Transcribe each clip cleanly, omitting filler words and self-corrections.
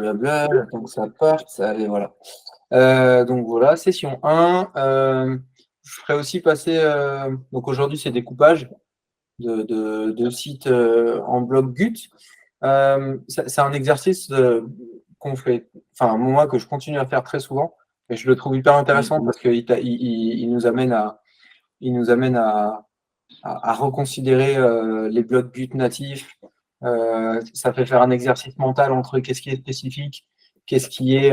Blablabla, j'attends que ça parte, ça allait, voilà. Donc voilà, session 1. Je ferai aussi passer, donc aujourd'hui c'est découpage de sites en bloc GUT. C'est un exercice qu'on fait, enfin moi que je continue à faire très souvent, et je le trouve hyper intéressant parce qu'il nous amène à reconsidérer les blocs GUT natifs. Ça fait faire un exercice mental entre qu'est-ce qui est spécifique, qu'est-ce qui est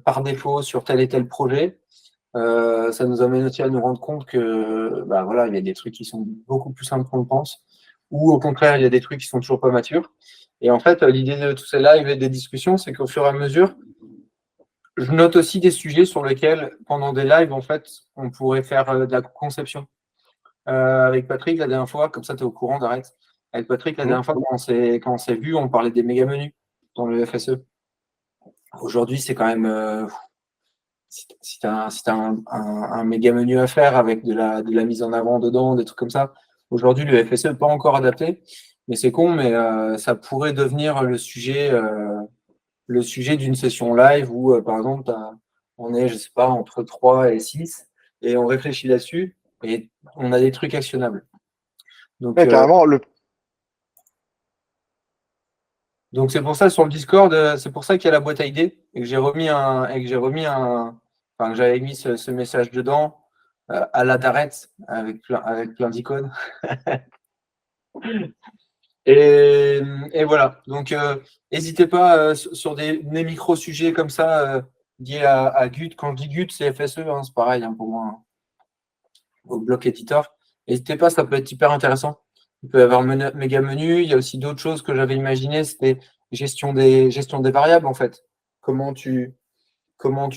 par défaut sur tel et tel projet. Ça nous amène aussi à nous rendre compte que bah, voilà, il y a des trucs qui sont beaucoup plus simples qu'on le pense, ou au contraire, il y a des trucs qui sont toujours pas matures. Et en fait, l'idée de tous ces lives et des discussions, c'est qu'au fur et à mesure, je note aussi des sujets sur lesquels, pendant des lives, en fait, on pourrait faire de la conception. Avec Patrick, la dernière fois, comme ça, tu es au courant, d'arrête. Avec Patrick, la dernière fois, quand on s'est vu, on parlait des méga menus dans le FSE. Aujourd'hui, c'est quand même. Si tu as, un méga menu à faire avec de la mise en avant dedans, des trucs comme ça, aujourd'hui, le FSE n'est pas encore adapté. Mais c'est con, mais ça pourrait devenir le sujet d'une session live où, par exemple, on est, je sais pas, entre 3 et 6 et on réfléchit là-dessus et on a des trucs actionnables. Donc, Ouais, carrément, donc c'est pour ça sur le Discord, c'est pour ça qu'il y a la boîte à idées et que enfin que j'avais mis ce message dedans à la Darette avec plein d'icônes. Et voilà. Donc n'hésitez pas sur des micro-sujets comme ça liés à GUT. Quand je dis GUT, c'est FSE, hein, c'est pareil hein, pour moi, hein, au bloc éditeur. N'hésitez pas, ça peut être hyper intéressant. Il peut y avoir méga menu. Il y a aussi d'autres choses que j'avais imaginées, c'était gestion des variables en fait. Comment tu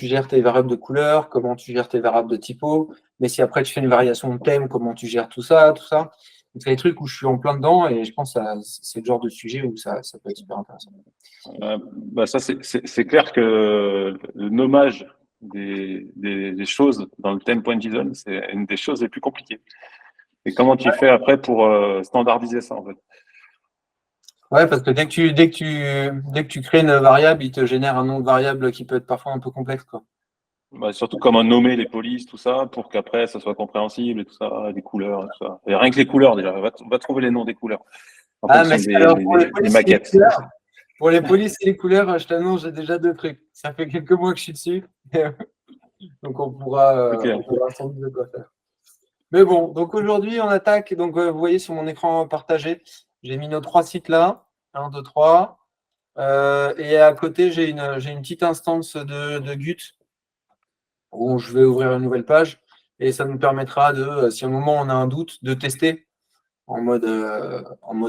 gères tes variables de couleur, comment tu gères tes variables de typo, mais si après tu fais une variation de thème, comment tu gères tout ça, tout ça. Donc, c'est des trucs où je suis en plein dedans et je pense que c'est le genre de sujet où ça peut être super intéressant. Bah ça, c'est clair que le nommage des choses dans le thème point JSON, c'est une des choses les plus compliquées. Et comment tu fais après pour standardiser ça, en fait? Ouais, parce que dès que tu crées une variable, il te génère un nom de variable qui peut être parfois un peu complexe, quoi. Bah, surtout comment nommer les polices, tout ça, pour qu'après ça soit compréhensible et tout ça, les couleurs et tout ça. Et rien que les couleurs déjà, va trouver les noms des couleurs en Ah, mais fonction alors pour les des polices et les maquettes. couleurs, je t'annonce, j'ai déjà 2 trucs. Ça fait quelques mois que je suis dessus. Donc on pourra sans doute de quoi faire. Mais bon, donc aujourd'hui, on attaque. Donc vous voyez sur mon écran partagé, j'ai mis nos 3 sites là. 1, 2, 3. Et à côté, j'ai une petite instance de GUT où je vais ouvrir une nouvelle page. Et ça nous permettra de, si à un moment on a un doute, de tester en mode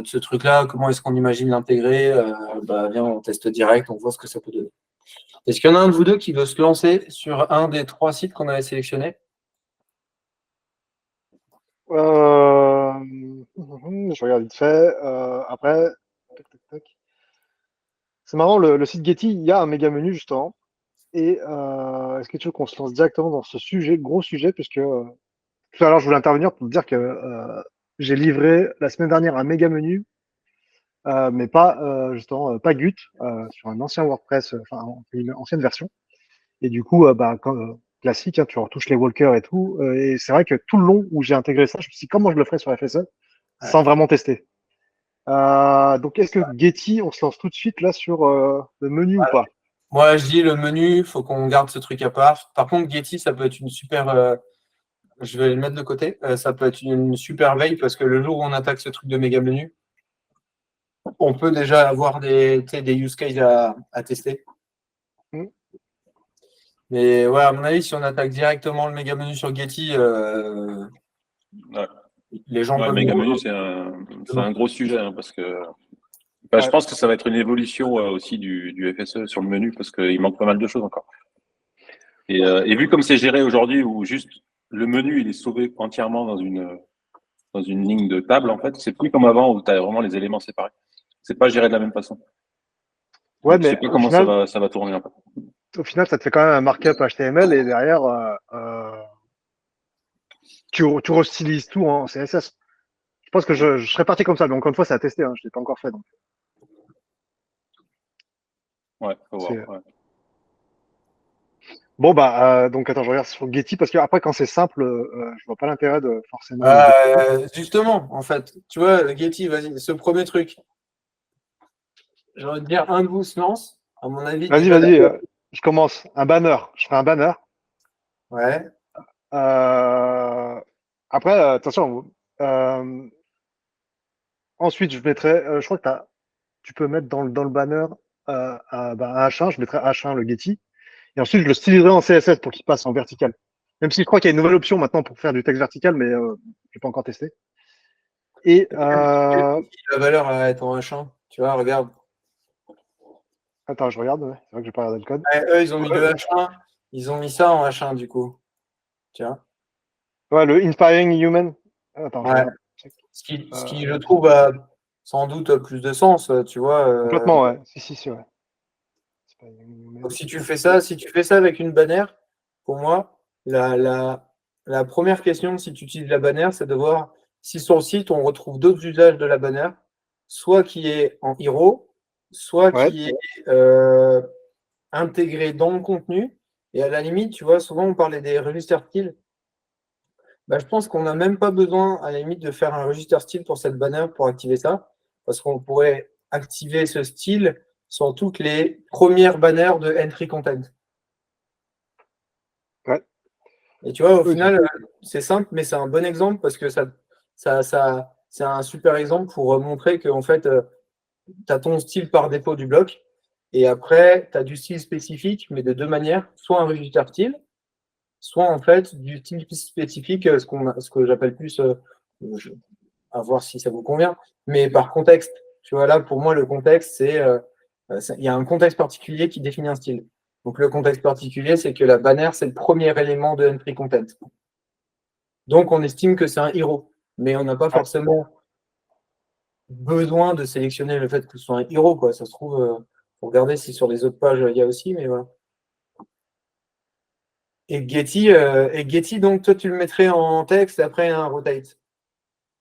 ce truc-là, comment est-ce qu'on imagine l'intégrer. Bah, viens, on teste direct, on voit ce que ça peut donner. Est-ce qu'il y en a un de vous deux qui veut se lancer sur un des 3 sites qu'on avait sélectionnés? je regarde vite fait. Après, tac, tac, tac. C'est marrant, le site Getty, il y a un méga menu justement. Et est-ce que tu veux qu'on se lance directement dans ce sujet, gros sujet, puisque tout à l'heure je voulais intervenir pour te dire que j'ai livré la semaine dernière un méga menu, mais pas justement pas Gut, sur un ancien WordPress, enfin une ancienne version. Et du coup, classique, hein, tu retouches les walkers et tout. Et c'est vrai que tout le long où j'ai intégré ça, je me suis dit comment je le ferais sur FSE sans vraiment tester. Donc est-ce que Getty, on se lance tout de suite là sur le menu ou pas? Moi, je dis le menu, il faut qu'on garde ce truc à part. Par contre, Getty, ça peut être une super. Je vais le mettre de côté. Ça peut être une super veille parce que le jour où on attaque ce truc de méga menu, on peut déjà avoir des use cases à tester. Mm. Mais ouais, à mon avis, si on attaque directement le méga menu sur Getty, Ouais. les gens peuvent. Méga menu, c'est un gros sujet hein, parce que je Ouais. pense que ça va être une évolution aussi du FSE sur le menu parce qu'il manque pas mal de choses encore. Et vu comme c'est géré aujourd'hui où juste le menu il est sauvé entièrement dans une ligne de table, en fait, c'est plus comme avant où tu as vraiment les éléments séparés. C'est pas géré de la même façon. Ouais, Donc je sais mais pas comment ça va tourner. au final, ça te fait quand même un markup HTML et derrière, tu restylises tout en CSS. Je pense que je serais parti comme ça, mais encore une fois, c'est à tester, hein, je l'ai pas encore fait. Donc. Ouais, faut voir. C'est- Ouais. Bon, donc attends, je regarde sur Getty parce que après, quand c'est simple, je vois pas l'intérêt de forcément le détailler. Justement, en fait, tu vois, Getty, vas-y, ce premier truc, j'ai envie de dire, un de vous se lance. À mon avis, Vas-y, déjà, vas-y, je commence. Un banner. Je ferai un banner. ouais. Euh, Après, attention. euh, Ensuite, je mettrai. Je crois que tu peux mettre dans le banner un H1. Je mettrai H1 le Getty. Et ensuite, je le styliserai en CSS pour qu'il passe en vertical. Même si je crois qu'il y a une nouvelle option maintenant pour faire du texte vertical, mais je n'ai pas encore testé. Et La valeur à être en H1, tu vois, regarde. attends, je regarde. Ouais. C'est vrai que j'ai pas regardé le code. Ouais, eux, ils ont mis Ouais, le H1, ils ont mis ça en H1, du coup. Tu vois. ouais, le Inspiring Human. Attends, je Ouais. regarde. Ce qui, je trouve, a sans doute plus de sens, tu vois. Complètement, ouais. Si, ouais. Inspiring Donc, Human. si tu fais ça avec une bannière, pour moi, la première question, si tu utilises la bannière, c'est de voir si sur le site, on retrouve d'autres usages de la bannière, soit qui est en hero, soit Ouais, qui est intégré dans le contenu. Et à la limite, tu vois, souvent on parlait des register styles. Bah, je pense qu'on n'a même pas besoin, à la limite, de faire un register style pour cette banner pour activer ça, parce qu'on pourrait activer ce style sur toutes les premières banners de entry content. ouais. Et tu vois, au Du final, coup, c'est simple, mais c'est un bon exemple parce que c'est un super exemple pour montrer que en fait, tu as ton style par défaut du bloc. Et après, tu as du style spécifique, mais de deux manières. Soit un register style, soit en fait du style spécifique, ce que j'appelle plus, je- à voir si ça vous convient, mais par contexte. Tu vois, là, pour moi, le contexte, il y a un contexte particulier qui définit un style. Donc, le contexte particulier, c'est que la bannière, c'est le premier élément de entry content. Donc, on estime que c'est un héros. Mais on n'a pas ouais. forcément besoin de sélectionner le fait que ce soit un héros, quoi. Ça se trouve, pour regarder si sur les autres pages, il y a aussi, mais voilà. Et Getty, donc, toi, tu le mettrais en texte et après un rotate.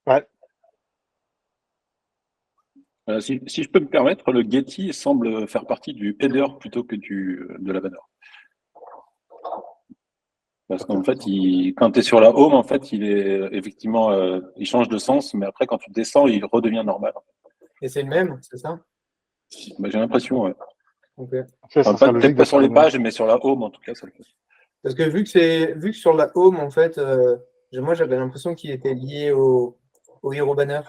Ouais. Si je peux me permettre, le Getty semble faire partie du header plutôt que de la banner. Parce qu'en fait, quand tu es sur la home, en fait, il est effectivement, il change de sens, mais après, quand tu descends, il redevient normal. Et c'est le même, c'est ça? Bah, j'ai l'impression, ouais. Ok. Ça Enfin, serait peut-être logique pas de sur faire le les même. pages, mais sur la home, en tout cas, ça le fait. Parce que vu que sur la home, en fait, moi j'avais l'impression qu'il était lié au Hero Banner.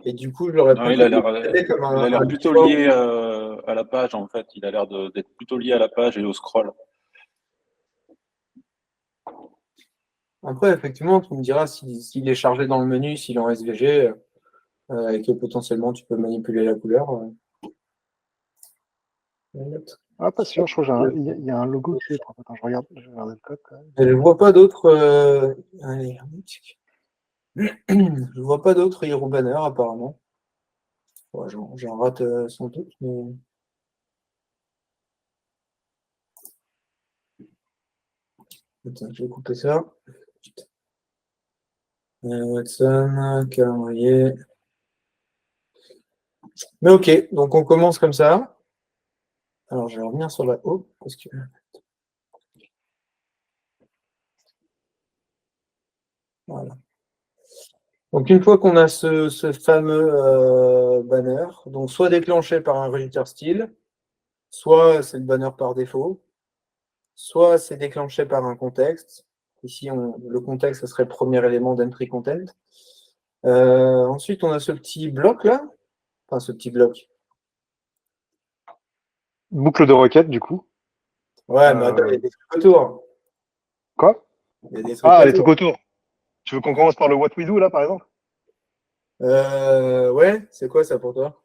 Et du coup, je l'aurais Non, il plutôt a l'air, considéré comme il a un l'air plutôt default. lié à la page, en fait. Il a l'air d'être plutôt lié à la page et au scroll. Après, effectivement, tu me diras s'il est chargé dans le menu, s'il est en SVG, et que potentiellement tu peux manipuler la couleur. Ah, pas sûr, je crois qu'il y a un logo qui est propre. Attends, je vais regarder le code quand même. Je ne vois pas d'autres. Allez, je vois pas d'autres Hero Banner apparemment. Ouais, j'en rate sans doute, mais. Attends, je vais couper ça. Watson, calendrier. Mais ok, donc on commence comme ça. Alors je vais revenir sur la home parce que. Voilà. Donc une fois qu'on a ce fameux banner, donc soit déclenché par un register style, soit c'est le banner par défaut, soit c'est déclenché par un contexte. Ici, le contexte, ce serait le premier élément d'entry content. Ensuite, on a ce petit bloc là. Enfin, ce petit bloc. Boucle de requête, du coup. Ouais, mais attends, il y Euh, a des trucs autour. Quoi? Il y a des trucs Ah, les trucs autour. autour. Tu veux qu'on commence par le What We Do, là, par exemple? Ouais, c'est quoi ça pour toi?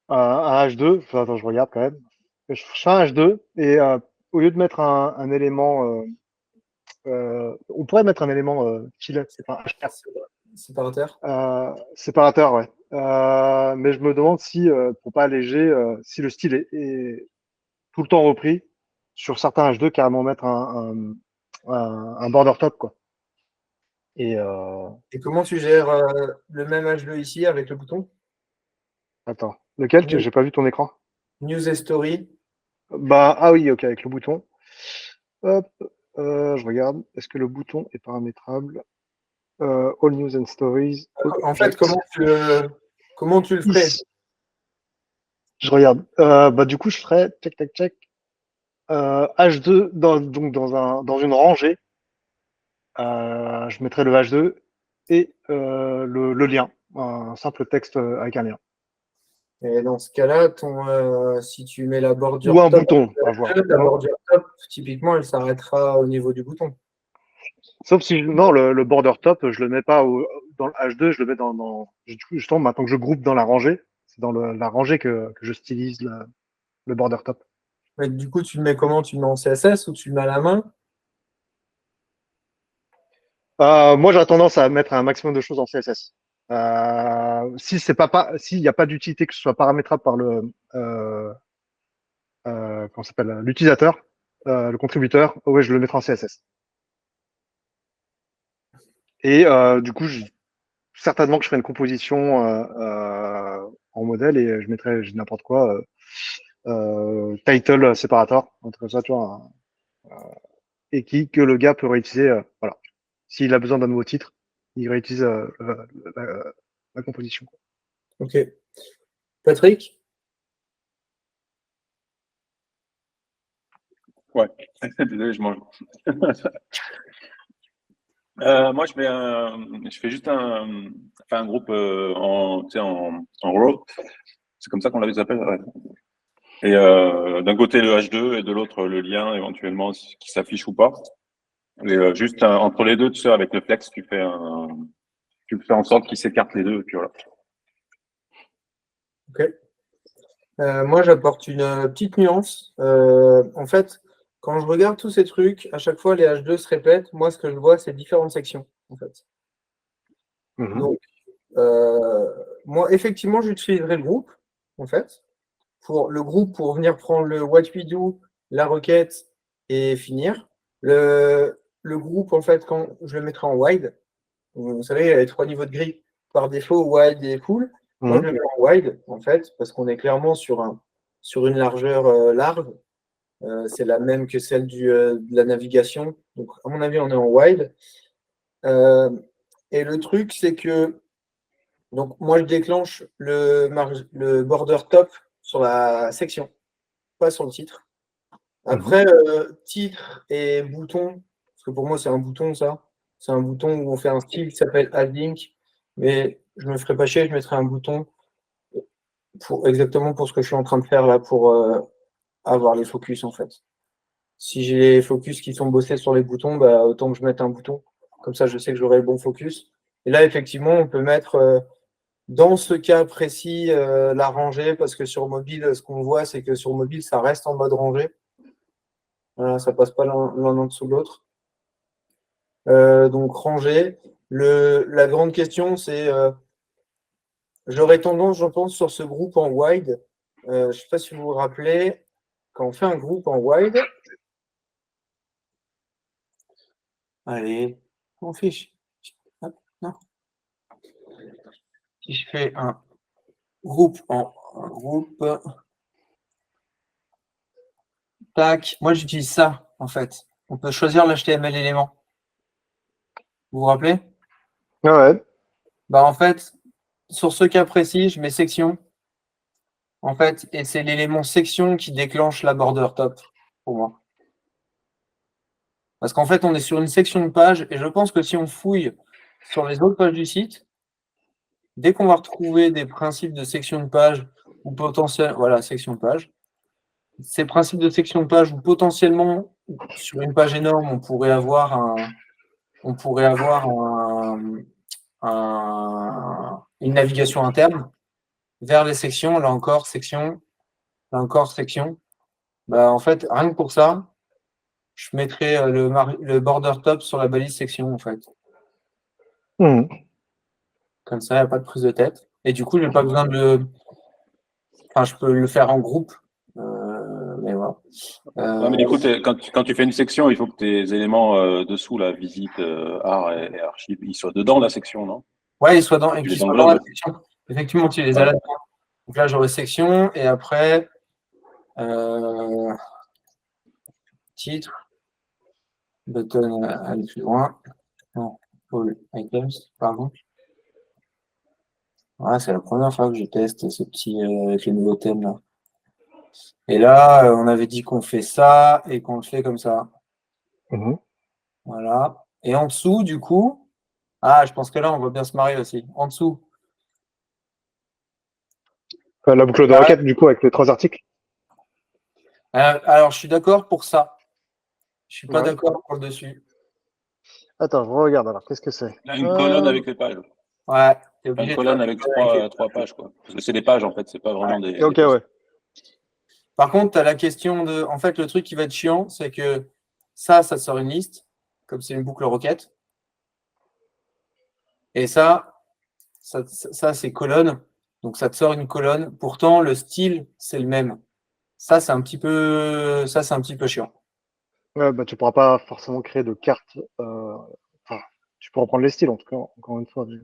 Un H2. Enfin, attends, je regarde quand même. Je fais un H2 et au lieu de mettre un élément, on pourrait mettre un élément filet, enfin, HR, Séparateur. séparateur, ouais. Mais je me demande si, pour pas alléger, si le style est tout le temps repris sur certains H2, carrément mettre un border top, quoi. Et Et comment tu gères le même H2 ici avec le bouton? attends, lequel? News, J'ai pas vu ton écran. News et Story. Ah oui, ok, avec le bouton. Hop, je regarde. Est-ce que le bouton est paramétrable? All news and stories. En fait, Object. comment tu le ferais? Ici, je regarde. Du coup, je ferais check, check, check. H2 donc dans une rangée. Je mettrais le H2 et le lien, un simple texte avec un lien. Et dans ce cas-là, si tu mets la Ou bordure un top, bouton, à voir. la bordure top, typiquement, elle s'arrêtera au niveau du bouton. Sauf si, non, le border top, je le mets pas dans le H2, je le mets justement, maintenant que je groupe dans la rangée, c'est dans la rangée que je stylise le border top. Mais du coup, tu le mets comment? Tu le mets en CSS ou tu le mets à la main? Moi, j'aurais tendance à mettre un maximum de choses en CSS. S'il n'y a pas d'utilité que ce soit paramétrable par comment ça s'appelle, l'utilisateur, le contributeur, ouais, je le mettrai en CSS. Et du coup, certainement que je ferai une composition en modèle et je mettrai n'importe quoi, title separator, un truc comme ça, tu vois, et que le gars peut réutiliser. Voilà. S'il a besoin d'un nouveau titre, il réutilise la composition. Ok. Patrick? Ouais, désolé, je mange. Moi, je fais juste un groupe tu sais, en row. C'est comme ça qu'on les appelle. Ouais. Et d'un côté le H2 et de l'autre le lien éventuellement qui s'affiche ou pas. Et juste entre les deux, tu sais, avec le flex, tu fais en sorte qu'ils s'écartent les deux. Et puis voilà. Ok. Moi, j'apporte une petite nuance. En fait, quand je regarde tous ces trucs, à chaque fois, les H2 se répètent. Moi, ce que je vois, c'est différentes sections, en fait. Donc, moi, effectivement, j'utiliserai le groupe, en fait, pour venir prendre le what we do, la requête et finir. Le groupe, en fait, quand je le mettrai en wide, vous savez, il y a les 3 niveaux de grille par défaut, wide et full. Moi, je le mets en wide, en fait, parce qu'on est clairement sur une largeur large. C'est la même que celle de la navigation. Donc, à mon avis, on est en wide. Et le truc, c'est que donc moi, je déclenche le border top sur la section, pas sur le titre. Après, titre et bouton, parce que pour moi, c'est un bouton, ça. C'est un bouton où on fait un style qui s'appelle Add Link. Mais je ne me ferai pas chier, je mettrai un bouton exactement pour ce que je suis en train de faire là, pour avoir les focus, en fait. Si j'ai les focus qui sont bossés sur les boutons, bah, autant que je mette un bouton. Comme ça, je sais que j'aurai le bon focus. Et là, effectivement, on peut mettre, dans ce cas précis, la rangée, parce que sur mobile, ce qu'on voit, c'est que sur mobile, ça reste en mode rangée. Voilà, ça passe pas l'un en dessous de l'autre. Donc, rangée. La grande question, c'est j'aurais tendance, je pense, sur ce groupe en wide. Je ne sais pas si vous vous rappelez, quand on fait un groupe en wide, allez, on fiche. Hop, non. Si je fais un groupe tac, moi j'utilise ça en fait. On peut choisir l'HTML élément. Vous vous rappelez? Ouais. Bah en fait, sur ce cas précis, je mets section. En fait, et c'est l'élément section qui déclenche la border top pour moi. Parce qu'en fait, on est sur une section de page et je pense que si on fouille sur les autres pages du site, dès qu'on va retrouver des principes de section de page ou potentiellement, voilà, section de page, ces principes de section de page où potentiellement, sur une page énorme, on pourrait avoir une navigation interne vers les sections, là encore section, là encore section. Bah, en fait, rien que pour ça, je mettrais le border top sur la balise section, en fait. Comme ça, il n'y a pas de prise de tête. Et du coup, je n'ai pas besoin Enfin, je peux le faire en groupe. Mais voilà. Non, mais écoute, quand tu fais une section, il faut que tes éléments dessous, la visite, art et archive, ils soient dedans la section, non? Ouais, il soit dans, et Tu puis les soit dans la englobes. section. Effectivement, tu les as là-dedans. Donc là, j'aurai section et après, Titre, button aller plus loin. Non, all items, pardon. Ouais, c'est la première fois que je teste ce petit avec les nouveaux thèmes là. Et là, on avait dit qu'on fait ça et qu'on le fait comme ça. Mhm. Voilà. Et en dessous, du coup, ah, je pense que là, on va bien se marier aussi. En dessous. La boucle de Ah, requête, du coup, avec les 3 articles. alors, je suis d'accord pour ça. Je suis pas Ouais. d'accord pour le dessus. Attends, je regarde alors. Qu'est-ce que c'est? Là, une colonne avec les pages. Ouais, t'es Enfin, une obligé de faire colonne des avec colonnes avec les- trois pages, quoi. Parce que c'est des pages, en fait, c'est pas vraiment des Ok, posts. ouais. Par contre, tu as la question de. En fait, le truc qui va être chiant, c'est que ça te sort une liste, comme c'est une boucle requête. Et ça c'est colonne. Donc, ça te sort une colonne. Pourtant, le style, c'est le même. Ça, c'est un petit peu chiant. Ouais, bah, tu pourras pas forcément créer de cartes. Enfin, tu pourras prendre les styles, en tout cas, encore une fois. Ouais.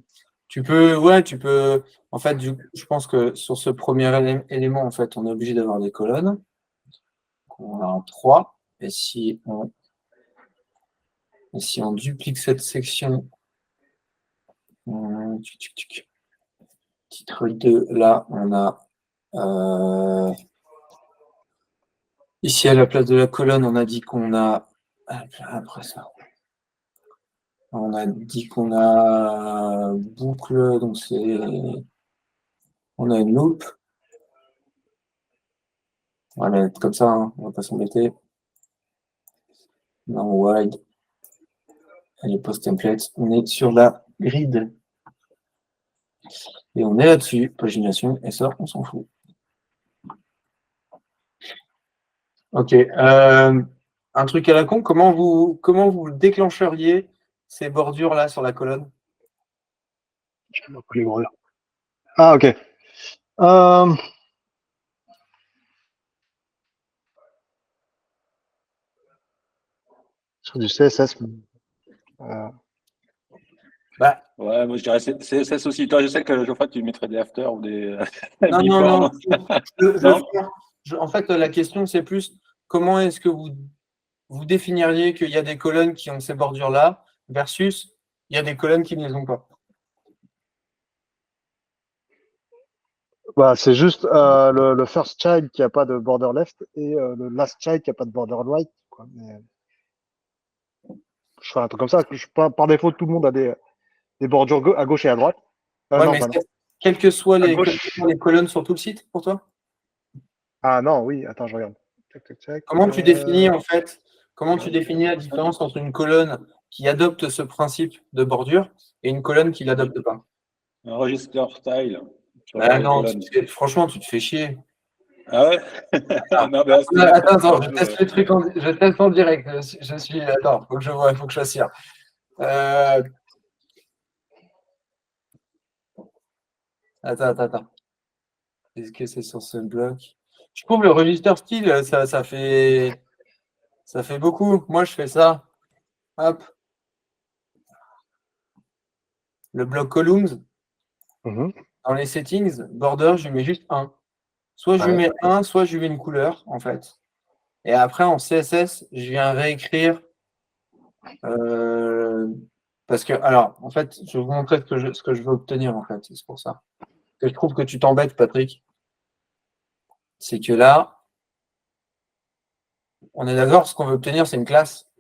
En fait, je pense que sur ce premier élément, en fait, on est obligé d'avoir des colonnes. Donc, on a en 3. Et si on duplique cette section, tuc, tuc, tuc. Titre 2, là, on a ici à la place de la colonne, on a dit qu'on a. Après ça, on a dit qu'on a boucle, donc c'est. On a une loupe. On va la mettre comme ça, hein, on va pas s'embêter. Non, wide. Allez, post template. On est sur la grid. Et on est là-dessus. Pagination, et ça, on s'en fout. Ok. Un truc à la con, comment vous déclencheriez ces bordures-là sur la colonne? Je sais pas quoi les grandeurs. Ah, ok. Sur du CSS. Bah, Ouais, moi je dirais CSS aussi. Toi, je sais que Geoffroy, tu mettrais des after ou des non, non, non. before. Non. En fait, la question, c'est plus comment est-ce que vous définiriez qu'il y a des colonnes qui ont ces bordures-là versus il y a des colonnes qui ne les ont pas. Bah, c'est juste le first child qui a pas de border left et le last child qui a pas de border right, quoi. Mais, je fais un truc comme ça. Par défaut, tout le monde a des bordures à gauche et à droite. Ouais, Non, mais pas non. quelles que soient À les colonnes sur tout le site pour toi? Ah non, oui, attends, je regarde. Tac, tac, tac. Comment tu définis en fait, comment tu définis la différence entre une colonne qui adopte ce principe de bordure et une colonne qui ne l'adopte pas? Un register style sur Bah les non, colonnes. franchement, tu te fais chier. Ah ouais? Attends, Non, mais c'était juste pour faire attends, un je peu. teste le truc je teste en direct. Attends, faut que je vois, faut que je fasse sûr. Attends. Est-ce que c'est sur ce bloc? Je trouve le register style, ça fait beaucoup. Moi, je fais ça. Hop, le bloc columns, Mhm. dans les settings, border, je lui mets juste un. Soit je lui Ouais. mets un, soit je lui mets une couleur, en fait. Et après, en CSS, je viens réécrire. euh, parce que, alors, en fait, je vais vous montrer ce que je veux obtenir, en fait. C'est pour ça. Que je trouve que tu t'embêtes, Patrick. C'est que là, on est d'accord, ce qu'on veut obtenir, c'est une classe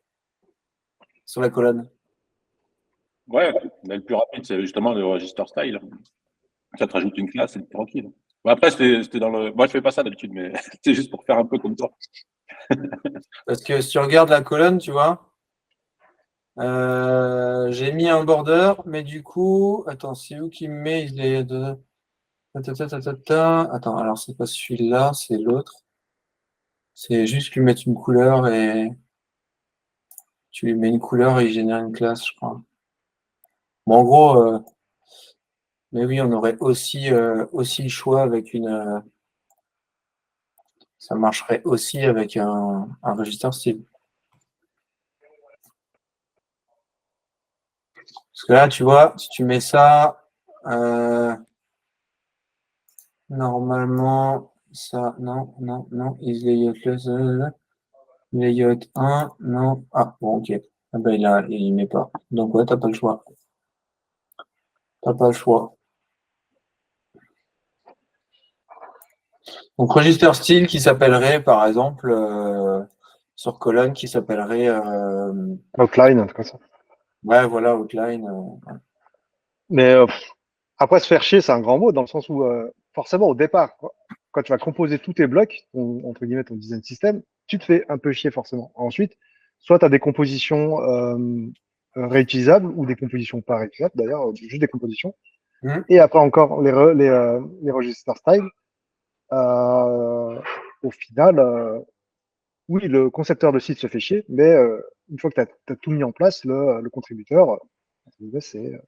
sur la colonne. Ouais, mais le plus rapide, c'est justement le register style. Ça te rajoute une classe et c'est tranquille. Bon, après, c'était dans le. Moi, je fais pas ça d'habitude, mais c'est juste pour faire un peu comme toi. Parce que si tu regardes la colonne, tu vois, j'ai mis un border, mais du coup, attends, c'est où qui me met Attends, alors c'est pas celui-là, c'est l'autre. C'est juste lui mettre une couleur et tu lui mets une couleur et il génère une classe, je crois. Bon, en gros, mais oui, on aurait aussi le choix avec ça marcherait aussi avec un register style. Parce que là, tu vois, si tu mets ça, normalement, Ça, non, non, non. Is layoutless. Layout 1, non. Ah, bon, ok. Ah ben, il met pas. Donc, ouais, t'as pas le choix. T'as pas le choix. Donc, register style qui s'appellerait, par exemple, sur colonne, qui s'appellerait, Outline, un truc comme ça. ouais, voilà, outline. Mais après, se faire chier, c'est un grand mot, dans le sens où, forcément, au départ, quand tu vas composer tous tes blocs, entre guillemets, ton design system, tu te fais un peu chier, forcément. Ensuite, soit tu as des compositions réutilisables ou des compositions pas réutilisables, d'ailleurs, juste des compositions. Hmm. Et après encore, les register style. Au final, oui, le concepteur de site se fait chier, mais une fois que tu as, tout mis en place, le contributeur, c'est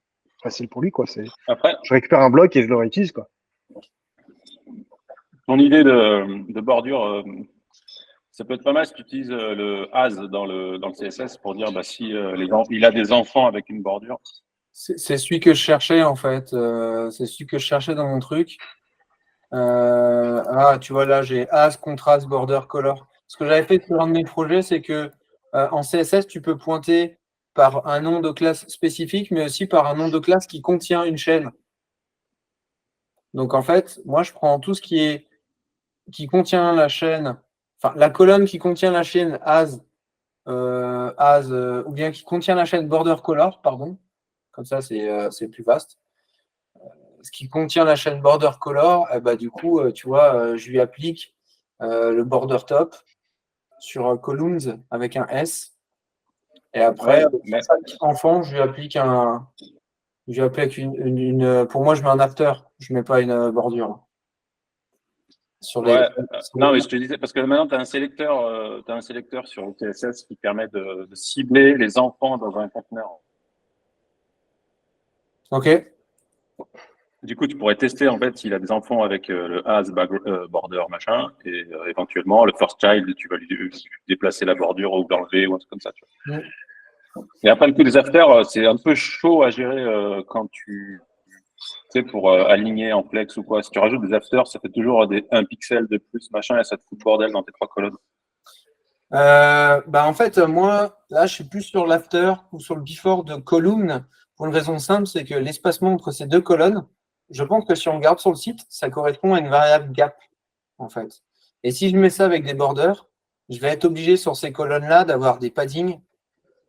facile pour lui, quoi. Après, Je récupère un bloc et je le réutilise, quoi. ton idée de bordure, ça peut être pas mal si tu utilises le as dans le CSS pour dire bah, si il a des enfants avec une bordure. C'est celui que je cherchais, en fait. C'est celui que je cherchais dans mon truc. Tu vois, là, j'ai as, contrast, border, color. Ce que j'avais fait sur un de mes projets, c'est que en CSS, tu peux pointer par un nom de classe spécifique, mais aussi par un nom de classe qui contient une chaîne. Donc, en fait, moi, je prends tout ce qui contient la chaîne, enfin, la colonne qui contient la chaîne as, ou bien qui contient la chaîne border color, pardon. Comme ça, c'est plus vaste. Ce qui contient la chaîne border color, du coup, tu vois, je lui applique le border top sur columns avec un S. Et après, Ouais, pour mais chaque enfant, je lui applique pour moi, je mets un after, je mets pas une bordure. Sur les, ouais, sur non, les- mais je te disais, parce que maintenant, tu as un sélecteur sur le CSS qui permet de cibler les enfants dans un conteneur. Ok. Du coup, tu pourrais tester en fait s'il a des enfants avec le as border machin, et éventuellement le first child, tu vas lui déplacer la bordure ou l'enlever ou un truc comme ça. Tu vois. Mm. Et après le coup des afters, c'est un peu chaud à gérer quand tu sais pour aligner en flex ou quoi. Si tu rajoutes des afters, ça fait toujours un pixel de plus machin et ça te fout le bordel dans tes trois colonnes. En fait, moi, là, je suis plus sur l'after ou sur le before de column pour une raison simple, c'est que l'espacement entre ces deux colonnes, je pense que si on regarde sur le site, ça correspond à une variable gap, en fait. Et si je mets ça avec des borders, je vais être obligé sur ces colonnes-là d'avoir des paddings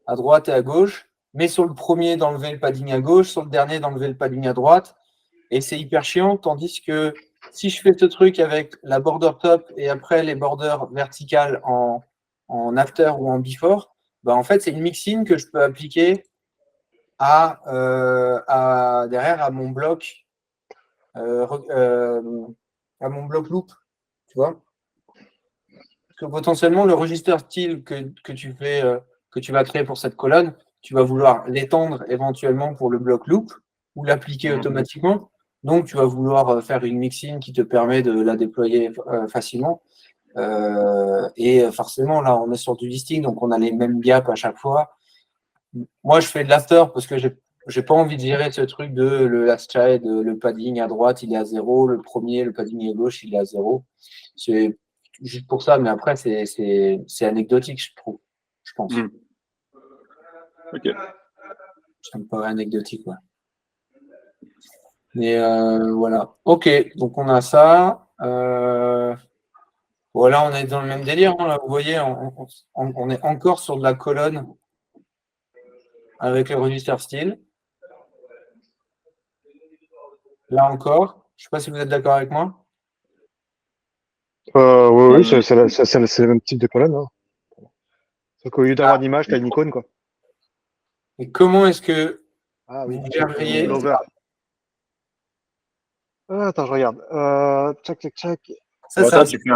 à droite et à gauche, mais sur le premier d'enlever le padding à gauche, sur le dernier d'enlever le padding à droite. Et c'est hyper chiant, tandis que si je fais ce truc avec la border top et après les borders verticales after ou en before, en fait, c'est une mixine que je peux appliquer derrière à mon bloc loop, tu vois. Parce que potentiellement, le register style que tu fais, que tu vas créer pour cette colonne, tu vas vouloir l'étendre éventuellement pour le bloc loop ou l'appliquer automatiquement. Donc, tu vas vouloir faire une mixine qui te permet de la déployer facilement. Et forcément, là, on est sur du listing, donc on a les mêmes gaps à chaque fois. Moi, je fais de l'after parce que j'ai pas envie de gérer ce truc de le last child, le padding à droite, il est à 0, le premier, le padding à gauche, il est à 0. C'est juste pour ça, mais après, c'est anecdotique, je trouve, je pense. Ok. Ça me paraît anecdotique, ouais. Mais voilà. Ok, donc on a ça. Voilà, on est dans le même délire. Hein, là, vous voyez, on est encore sur de la colonne avec le register style. Là encore, je ne sais pas si vous êtes d'accord avec moi. Oui, c'est le même type de colonne. Hein. Sauf qu'au lieu d'avoir une image, tu as une icône, quoi. Et comment est-ce que Ah oui, vous check gériez l'over. Attends, je regarde. Check. ça, Alors, ça, ça, tu fais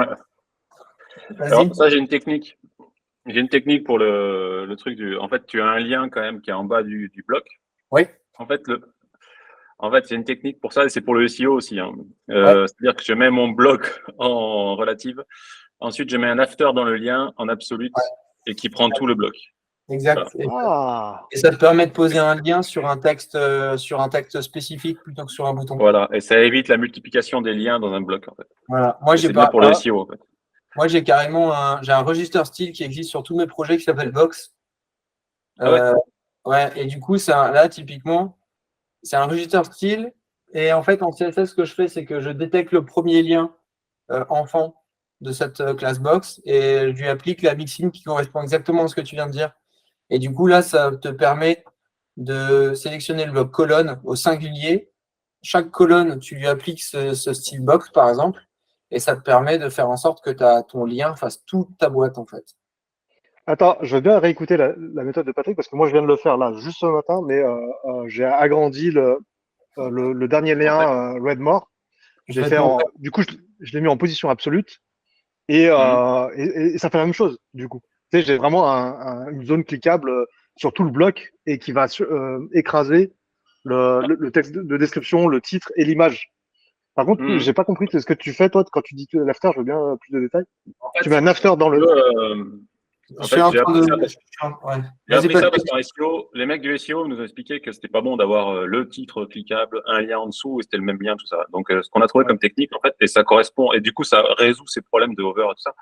vas-y. Alors, ça, j'ai une technique. J'ai une technique pour le truc du. En fait, tu as un lien quand même qui est en bas du bloc. Oui, En fait, c'est une technique pour ça et c'est pour le SEO aussi. Hein. ouais. C'est-à-dire que je mets mon bloc en relative. Ensuite, je mets un after dans le lien en absolute et qui prend tout le bloc. Exact. Ah, Et ça te permet de poser un lien sur un texte spécifique plutôt que sur un bouton. Voilà, et ça évite la multiplication des liens dans un bloc, en fait. Voilà. Moi, Et j'ai c'est bien pas, pour le SEO, en fait. moi, j'ai carrément j'ai un register style qui existe sur tous mes projets qui s'appelle Box. Ah ouais? Ouais. Et du coup, là, typiquement, c'est un register style. Et en fait, en CSS, ce que je fais, c'est que je détecte le premier lien enfant de cette classe Box et je lui applique la mixine qui correspond exactement à ce que tu viens de dire. Et du coup, là, ça te permet de sélectionner le bloc colonne au singulier. Chaque colonne, tu lui appliques ce style box, par exemple, et ça te permet de faire en sorte que ton lien fasse toute ta boîte, en fait. attends, je veux bien réécouter la méthode de Patrick parce que moi je viens de le faire là juste ce matin, mais j'ai agrandi le dernier lien Redmore. Je Je l'ai vais te fait montrer. du coup, je l'ai mis en position absolue Mhm. et ça fait la même chose du coup. Tu sais, j'ai vraiment une zone cliquable sur tout le bloc et qui va écraser le texte de description, le titre et l'image. Par contre, Mhm. j'ai pas compris ce que tu fais toi quand tu dis l'after. Je veux bien plus de détails. En Tu mets fait, un after dans Je le. je suis en J'ai train appris de. ça Ouais. J'ai Vas-y, appris ça Patrick. parce qu'en SEO, les mecs du SEO nous ont expliqué que c'était pas bon d'avoir le titre cliquable, un lien en dessous et c'était le même lien, tout ça. Donc, ce qu'on a trouvé Ouais. comme technique, en fait, et ça correspond, et du coup, ça résout ces problèmes de hover et tout ça,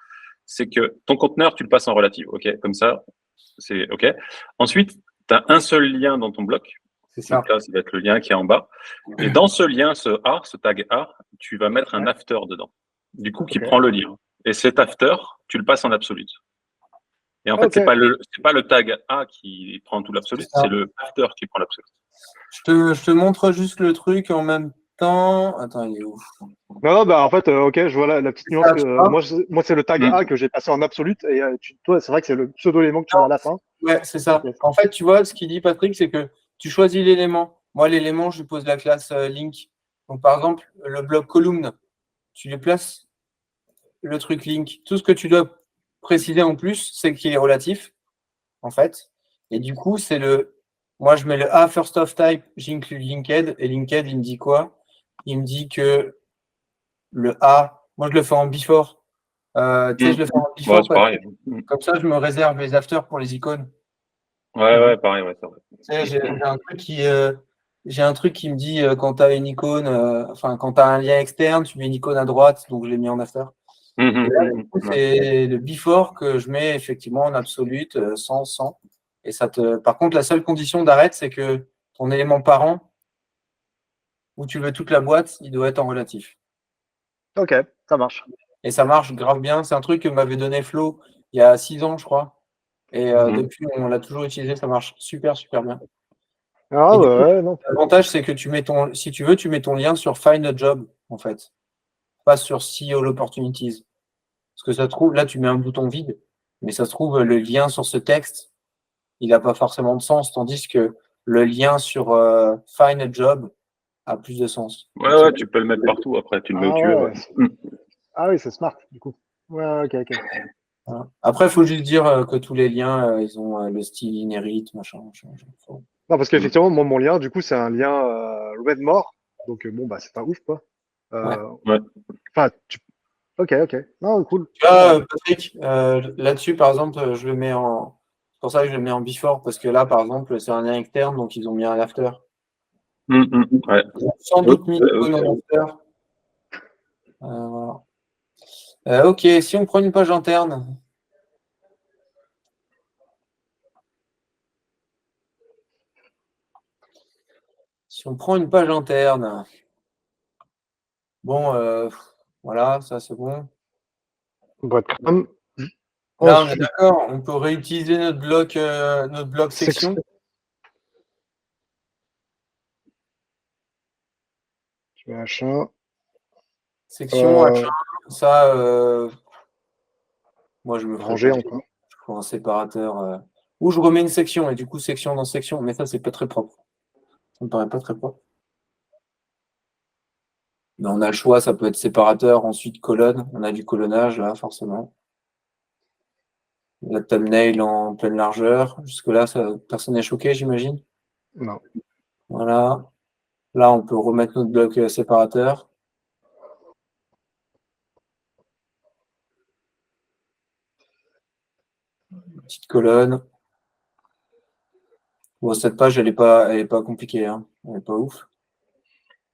c'est que ton conteneur, tu le passes en relative. OK? Comme ça, c'est OK. Ensuite, tu as un seul lien dans ton bloc. C'est Donc ça. là, ça va être le lien qui est en bas. Et dans ce lien, ce tag A, tu vas mettre un Ouais. after dedans. Du coup, qui Ok. prend le lien. Et cet after, tu le passes en absolute. Et en fait, Ok. c'est pas le tag A qui prend tout C'est l'absolute, c'est ça. le after qui prend l'absolute. Je te montre juste le truc en même temps. Attends, il est où? Non, non, bah en fait, ok, je vois la petite C'est nuance ça, que tu vois? moi c'est le tag A que j'ai passé en absolute et toi c'est vrai que c'est le pseudo-élément que tu mets à la fin. Ouais, c'est Ok. ça. En fait, tu vois, ce qu'il dit, Patrick, c'est que tu choisis l'élément. Moi, l'élément, je lui pose la classe link. Donc, par exemple, le bloc column, tu lui places le truc link. Tout ce que tu dois préciser en plus, c'est qu'il est relatif, en fait. Et du coup, moi, je mets le A first of type, j'inclus linked. Et linked, il me dit quoi? Il me dit que le A, moi, je le fais en before. Tu sais, je le fais en Ouais, before, c'est pareil. Patrick. Comme ça, je me réserve les afters pour les icônes. Ouais, pareil, ouais, c'est vrai. Tu sais, j'ai un truc qui me dit quand tu as une icône, enfin quand tu as un lien externe, tu mets une icône à droite, donc je l'ai mis en after. Et là, du coup, Ouais. c'est le before que je mets effectivement en absolute, sans. Et par contre, la seule condition d'arrêt, c'est que ton élément parent, où tu veux toute la boîte, il doit être en relatif. Ok, ça marche. Et ça marche grave bien. C'est un truc que m'avait donné Flo il y a 6 ans, je crois. Et Mhm. depuis, on l'a toujours utilisé, ça marche super, super bien. Ah Et du coup, ouais, non. l'avantage, c'est que si tu veux, tu mets ton lien sur Find a Job, en fait, pas sur See All Opportunities. Parce que ça se trouve, là, tu mets un bouton vide, mais ça se trouve, le lien sur ce texte, il n'a pas forcément de sens, tandis que le lien sur Find a Job a plus de sens. Donc, Ouais, tu peux le mettre partout après, tu le mets où Ah tu veux. ouais. Ouais. Mhm. Ah oui, c'est smart du coup. Ouais, ok, ok. voilà. Après, il faut juste dire que tous les liens, ils ont le style inherit, machin. Non, parce qu'effectivement, mon lien, du coup, c'est un lien Redmore. Donc bon, bah c'est pas ouf quoi. Ouais. Euh, Ouais. Enfin, ok, ok. Non, cool. Tu Ça vois, va. Patrick, là-dessus, par exemple, je le mets en. C'est pour ça que je le mets en before, parce que là, par exemple, c'est un lien externe, donc ils ont mis un after. Ouais. Ils ont sans doute mis l'icône en after. Voilà. Ok, si on prend une page interne. Si on prend une page interne. Bon, voilà, ça c'est bon. Breadcrumb. Là, on est Ensuite, d'accord, on peut réutiliser notre bloc section. section. Machin. Section, H1, ça, moi je me ferai pas Ranger chier. encore. Je ferai un séparateur. Ou je remets une section, et du coup, section dans section, mais ça, c'est pas très propre. Ça me paraît pas très propre. Mais on a le choix, ça peut être séparateur, ensuite colonne. On a du colonnage là, forcément. La thumbnail en pleine largeur. Jusque-là, personne n'est choqué, j'imagine. Non. Voilà. Là, on peut remettre notre bloc séparateur. Petite colonne. Bon, cette page, elle est pas compliquée, hein. Elle est pas ouf.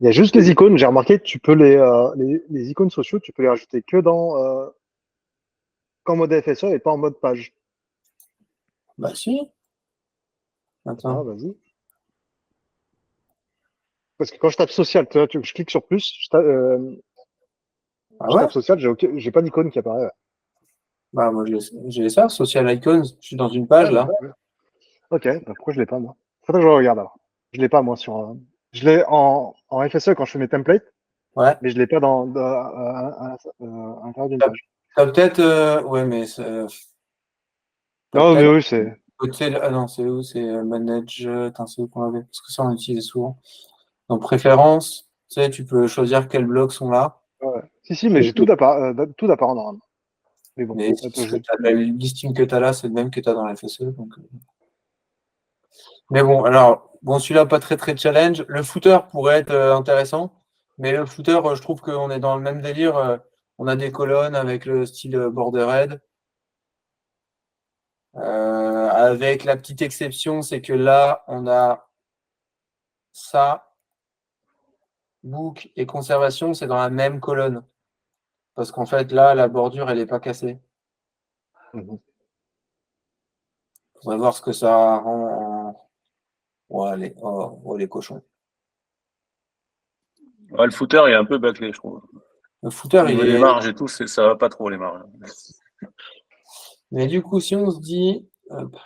Il y a juste les icônes. J'ai remarqué que tu peux les icônes sociaux, tu peux les rajouter qu'en mode FSE et pas en mode page. Bah si. Ah, Attends. vas-y. Parce que quand je tape social, tu vois, je clique sur plus, Ah je ouais? tape social, j'ai pas d'icône qui apparaît. Bah moi j'ai ça, Social Icons. Je suis dans une page Ouais, là. ouais. Ok, bah pourquoi je l'ai pas moi? Faudrait que je regarde alors. Je l'ai pas moi je l'ai en FSE quand je fais mes templates, Ouais. mais je l'ai pas à l'intérieur d'une T'as page. t'as peut-être. Ouais, mais t'as Non, mais peut-être. oui, c'est. Ah non, c'est où? C'est Manage. Attends, c'est où qu'on l'avait? Parce que ça, on utilise souvent. Dans Préférences, tu sais, tu peux choisir quels blocs sont là. Ouais. Si, mais j'ai tout d'apparent normalement. Mais bon, Mais attends, le listing que tu as là, c'est le même que tu as dans la FSE. Mais bon, alors, bon, celui-là, pas très très challenge. Le footer pourrait être intéressant, mais le footer, je trouve qu'on est dans le même délire. On a des colonnes avec le style bordered. Avec la petite exception, c'est que là, on a ça, book et conservation, c'est dans la même colonne. Parce qu'en fait, là, la bordure, elle n'est pas cassée. Mhm. Il faudrait voir ce que ça rend en. Ouais, les cochons. Ouais, le footer est un peu bâclé, je trouve. Le footer, Au il niveau des est. marges et tout, ça va pas trop les marges. Mais du coup, si on se dit. Hop.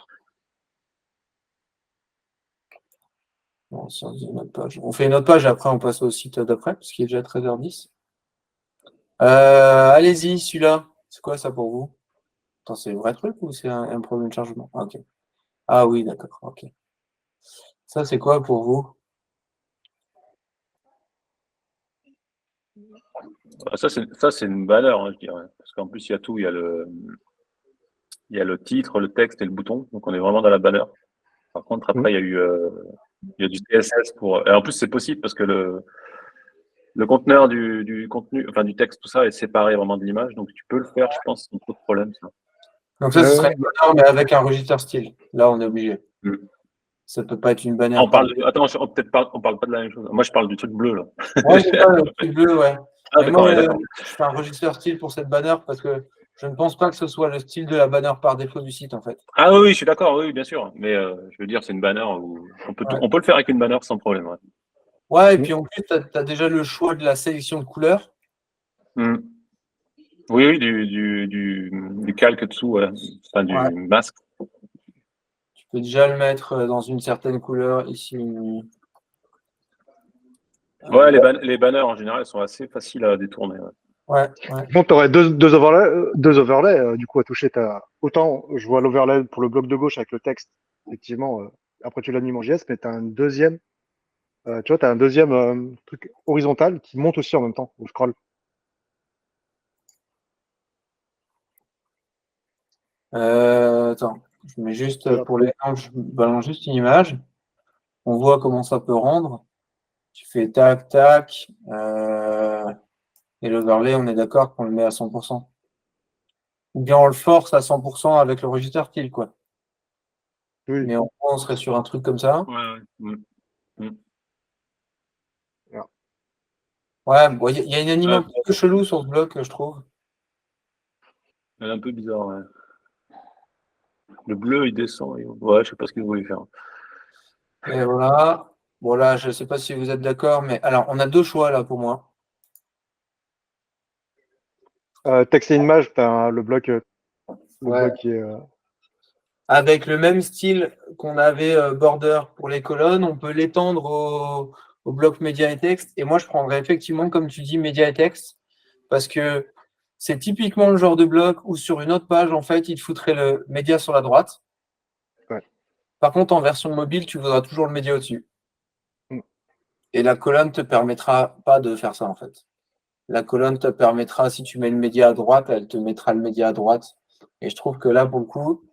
Bon, si on se dit une autre page. On fait une autre page et après on passe au site d'après, parce qu'il est déjà 13h10. Allez-y, celui-là. C'est quoi ça pour vous? Attends, c'est un vrai truc ou c'est un problème de chargement? Ah, ok. Ah oui, d'accord. Ok. Ça, c'est quoi pour vous? Ah, ça, c'est une valeur, hein, je dirais. Parce qu'en plus, il y a tout. Il y a le titre, le texte et le bouton. Donc, on est vraiment dans la valeur. Par contre, après, il y a du CSS pour. Et en plus, c'est possible parce que le conteneur du contenu, enfin du texte, tout ça est séparé vraiment de l'image. Donc, tu peux le faire, je pense, sans trop de problème. Ça. Donc ça, ce serait une banner, mais avec un register style. Là, on est obligé. Mm. Ça peut pas être une banner On par. parle attends, on parle pas de la même chose. Moi, je parle du truc bleu, là. Ouais, c'est ça, le petit bleu, ouais. Ah, Mais moi, d'accord, ouais, d'accord. je fais un register style pour cette banner parce que je ne pense pas que ce soit le style de la banner par défaut du site, en fait. Ah oui, oui, je suis d'accord, oui, bien sûr. Mais je veux dire, c'est une banner où Ouais. on peut le faire avec une banner sans problème. Ouais. Ouais, et puis en plus, tu as déjà le choix de la sélection de couleurs. Mm. Oui, oui, du calque dessous, ouais. Enfin, Ouais. du masque. Tu peux déjà le mettre dans une certaine couleur ici. Ouais, les banners en général, elles sont assez faciles à détourner. Ouais. Ouais, ouais. Bon, tu aurais deux overlays du coup à toucher. Autant je vois l'overlay pour le bloc de gauche avec le texte, effectivement. Après, tu l'animes en JS, mais tu as un deuxième, tu vois, tu as un deuxième truc horizontal qui monte aussi en même temps, au scroll. Attends, je mets juste Regarde. pour l'exemple, je balance juste une image. On voit comment ça peut rendre. Tu fais tac, tac. Et l'overlay, on est d'accord qu'on le met à 100%. Ou bien on le force à 100% avec le register style, quoi. Oui. Mais en gros, on serait sur un truc comme ça. Ouais, ouais. Mm. Mm. Voilà. Ouais, bon, il y a une anime Ouais, un petit peu chelou sur ce bloc, je trouve. elle est un peu bizarre, ouais. Le bleu, il descend. Ouais, je sais pas ce qu'il voulait faire. Et voilà. Bon, là, je ne sais pas si vous êtes d'accord, mais alors, on a deux choix là pour moi. Texte et image, tu as le Ouais. bloc qui est. Avec le même style qu'on avait border pour les colonnes, on peut l'étendre au bloc média et texte. Et moi, je prendrais effectivement, comme tu dis, média et texte, parce que c'est typiquement le genre de bloc où sur une autre page, en fait, il te foutrait le média sur la droite. Ouais. Par contre, en version mobile, tu voudras toujours le média au-dessus. Mm. Et la colonne ne te permettra pas de faire ça, en fait. La colonne te permettra, si tu mets le média à droite, elle te mettra le média à droite. Et je trouve que là, pour le coup,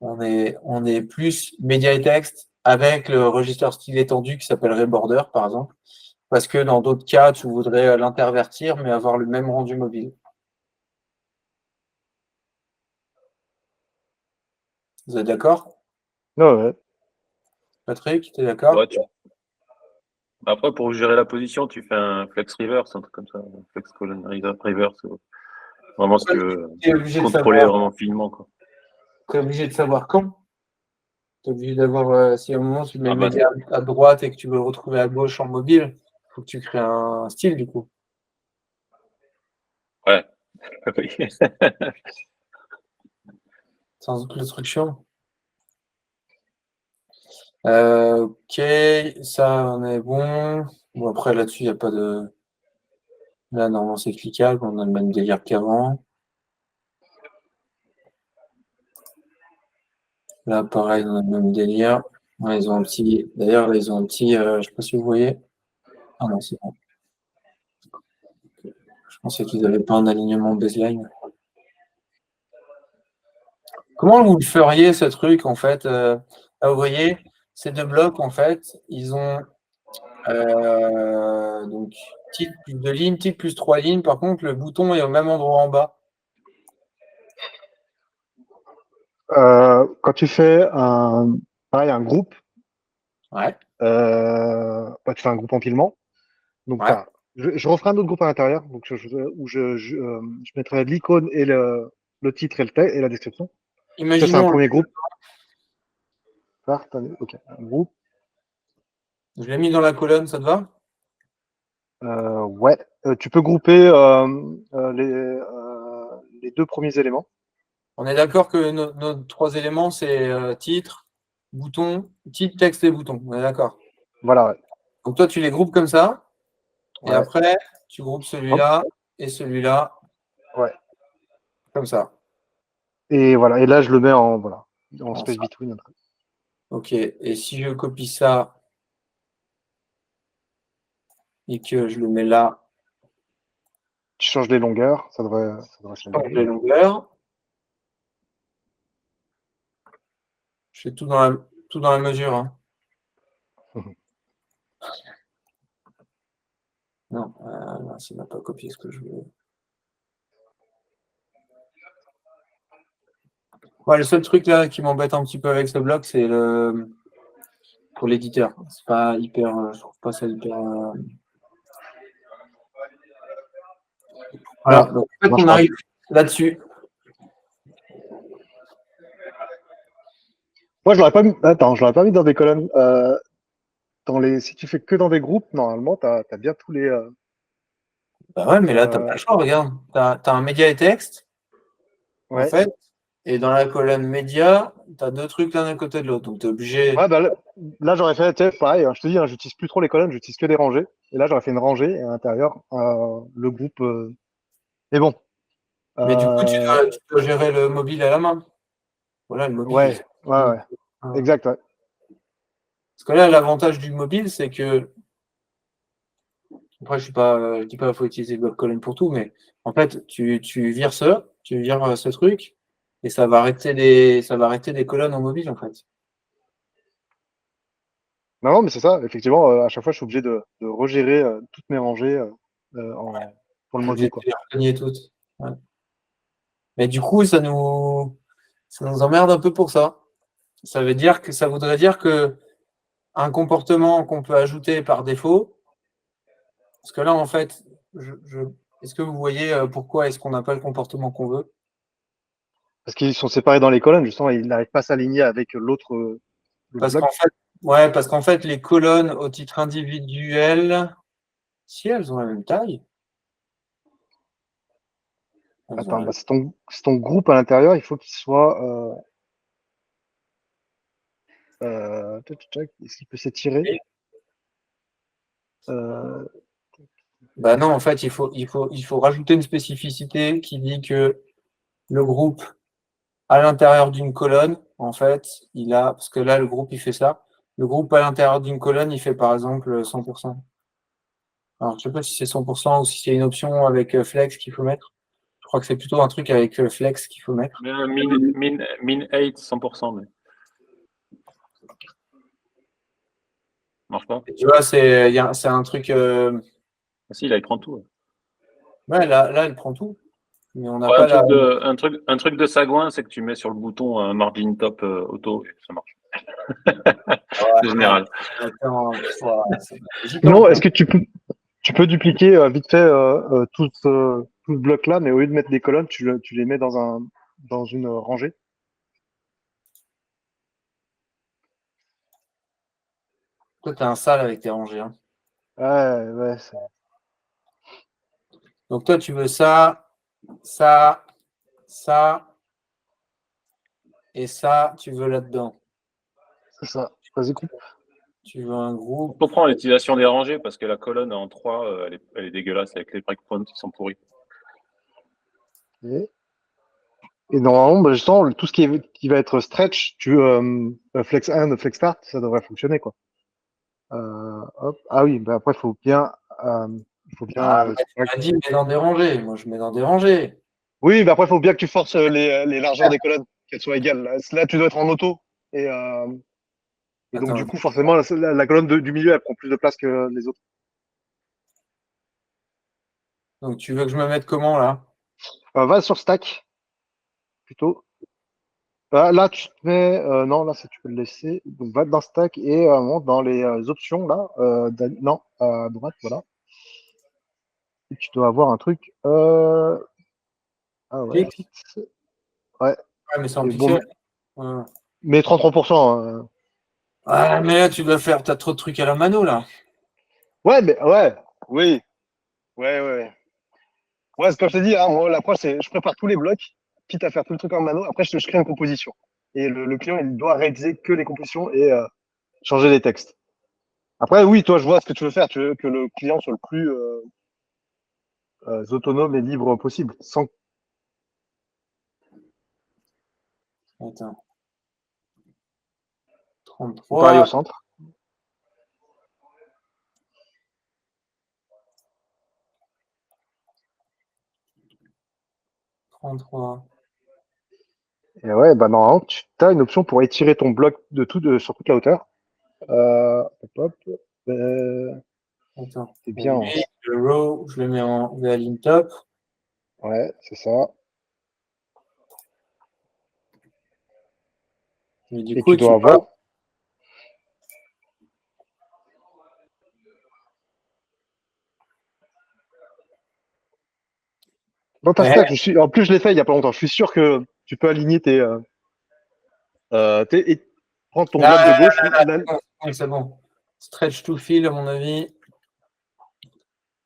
on est plus média et texte avec le register style étendu qui s'appellerait border, par exemple. Parce que dans d'autres cas, tu voudrais l'intervertir, mais avoir le même rendu mobile. Vous êtes d'accord? Ouais, ouais. Patrick, tu es d'accord? Ouais, après, pour gérer la position, tu fais un flex reverse, un truc comme ça. Un flex colon reverse. Vraiment, si tu veux Tu es obligé de contrôler savoir, vraiment finement, quoi. t'es obligé de savoir quand. Tu es obligé d'avoir, si à un moment tu mets Ah le bah, média à droite et que tu veux le retrouver à gauche en mobile, il faut que tu crées un style du coup, ouais. Oui. sans autre instruction. Ok, ça on est bon. Bon après là-dessus, il n'y a pas de. Là, normalement, c'est cliquable, on a le même délire qu'avant. Là, pareil, on a le même délire. Ouais, ils ont un petit. D'ailleurs, là, ils ont un petit. Je sais pas si vous voyez. Ah non, c'est bon. Je pensais qu'ils n'avaient pas un alignement baseline. Comment vous le feriez, ce truc, en fait là, vous voyez, ces deux blocs, en fait, ils ont donc titre plus 2 lignes, titre plus 3 lignes. Par contre, le bouton est au même endroit en bas. Quand tu fais pareil, un groupe, Ouais, tu fais un groupe empilement. Donc, ouais. je referai un autre groupe à l'intérieur donc où je mettrai l'icône et le titre et la description. Ça, c'est un Imaginons, premier groupe. Attendez, ok, un groupe. je l'ai mis dans la colonne, ça te va? Ouais, tu peux grouper les deux premiers éléments. On est d'accord que nos 3 éléments, c'est titre, bouton, titre, texte et bouton. On est d'accord. Voilà, ouais. Donc toi, tu les groupes comme ça, et Ouais, après, tu groupes hop, celui-là et celui-là, ouais. comme ça. Et voilà, et là, je le mets en Bon, space ça. between. Ok, et si je copie ça et que je le mets là, Tu changes les longueurs, ça devrait je change s'aligner. les longueurs, je fais tout dans la mesure, hein. Non, là, ça n'a pas copié ce que je veux. Ouais, le seul truc là qui m'embête un petit peu avec ce bloc, c'est pour l'éditeur. C'est pas hyper, je trouve pas ça hyper. Voilà, Ah, donc en ça fait, marche on pas. arrive là-dessus. Moi, je l'aurais pas mis. Attends, je l'aurais pas mis dans des colonnes. Si tu fais que dans des groupes, normalement, tu as bien tous les. Bah ouais, mais là, t'as pas Euh, le choix, regarde. T'as un média et texte, en ouais. fait, et dans la colonne média, t'as deux trucs l'un à côté de l'autre. Donc, t'es obligé. Ouais, bah là, j'aurais fait, tu sais, pareil, hein, je te dis, hein, j'utilise plus trop les colonnes, j'utilise que des rangées. Et là, j'aurais fait une rangée et à l'intérieur, le groupe. Mais bon, Mais du coup, euh, tu dois gérer le mobile à la main. Voilà, le mobile. ouais. Voilà. Exact, ouais. Parce que là, l'avantage du mobile, c'est que. Après, je dis pas qu'il faut utiliser le bloc colonne pour tout, mais en fait, tu vires tu vires ce truc, et ça va arrêter des colonnes en mobile, en fait. Non, mais c'est ça, effectivement, à chaque fois, je suis obligé de regérer toutes mes rangées pour le T'es mobile, obligé de quoi. les regagner toutes. Ouais. Mais du coup, ça nous emmerde un peu pour ça. Ça voudrait dire que un comportement qu'on peut ajouter par défaut, parce que là, en fait, est-ce que vous voyez pourquoi est-ce qu'on n'a pas le comportement qu'on veut? Parce qu'ils sont séparés dans les colonnes, justement, ils n'arrivent pas à s'aligner avec l'autre Parce qu'en bloc. fait, ouais, parce qu'en fait, les colonnes au titre individuel, si elles ont la même taille, elles ont Attends, la- bah, c'est ton groupe à l'intérieur, il faut qu'il soit. Est-ce qu'il peut s'étirer? Euh, Bah non, en fait, il faut rajouter une spécificité qui dit que le groupe à l'intérieur d'une colonne, en fait, parce que là, le groupe, il fait ça. Le groupe à l'intérieur d'une colonne, il fait par exemple 100%. Alors, je sais pas si c'est 100% ou si c'est une option avec flex qu'il faut mettre. Je crois que c'est plutôt un truc avec flex qu'il faut mettre. Mais un min 8, 100%, mais marche pas. Et tu vois, c'est un truc. Ah, si, là, il prend tout. Ouais. Ouais, là, elle prend tout. Mais on n'a Ouais, pas la. un truc de sagouin, c'est que tu mets sur le bouton margin top auto, ça marche. C'est général. Attends, c'est magique, Non, hein. est-ce que tu peux dupliquer vite fait tout ce bloc-là, mais au lieu de mettre des colonnes, tu les mets dans une rangée? Toi, t'es un sale avec tes rangées, hein. Ouais, ouais. Donc toi, tu veux ça, ça, ça et ça, tu veux là-dedans. C'est ça. Vas-y, coupe. Tu veux un On groupe. comprend l'utilisation des rangées parce que la colonne en 3, elle est dégueulasse avec les breakpoints qui sont pourris. Et, et normalement, bah, justement, tout ce qui va être stretch, flex end, flex start, ça devrait fonctionner, quoi. Hop. Ah oui, bah après, euh, faut bien, Ah, mais tu m'as dit, mets dans des rangées. Moi, je mets dans des rangées. oui, mais après, il faut bien que tu forces les largeurs des colonnes, qu'elles soient égales. Là, tu dois être en auto. Et, euh, et donc, du Attends, coup, forcément, la colonne du milieu, elle prend plus de place que les autres. donc tu veux que je me mette comment là? Va sur stack, plutôt. Là, tu te mets. Non, là, ça, tu peux le laisser. Donc, va dans stack et monte dans les options, là. Non, à droite, voilà. Et tu dois avoir un truc. Ah ouais, Clic. fixe. Ouais. Ouais, mais c'est en Et bon, pixels. Ouais. mais 33%. Ah, mais là, tu dois faire. T'as trop de trucs à la mano là. Ouais, mais ouais. Oui. Ouais, ouais. Ouais, ce que je te dis, hein, moi, l'approche, c'est je prépare tous les blocs, quitte à faire tout le truc en mano. Après, je crée une composition. Et le client, il doit réaliser que les compositions et changer les textes. Après, oui, toi, je vois ce que tu veux faire. Tu veux que le client soit le plus autonome et libre possible, sans Attends. pareil au 33. centre. 33. Et ouais, bah normalement, tu as une option pour étirer ton bloc sur toute la hauteur. Hop, hop. Attends. C'est bien. Donc, lui, le row, je le mets en VALIN top. Ouais, c'est ça. Mais du Et coup, tu tu dois vois. avoir. Dans ta Eh, stack, en plus, je l'ai fait il y a pas longtemps. Je suis sûr que tu peux aligner et prendre ton bloc de là, gauche. c'est bon. Stretch to fill, à mon avis.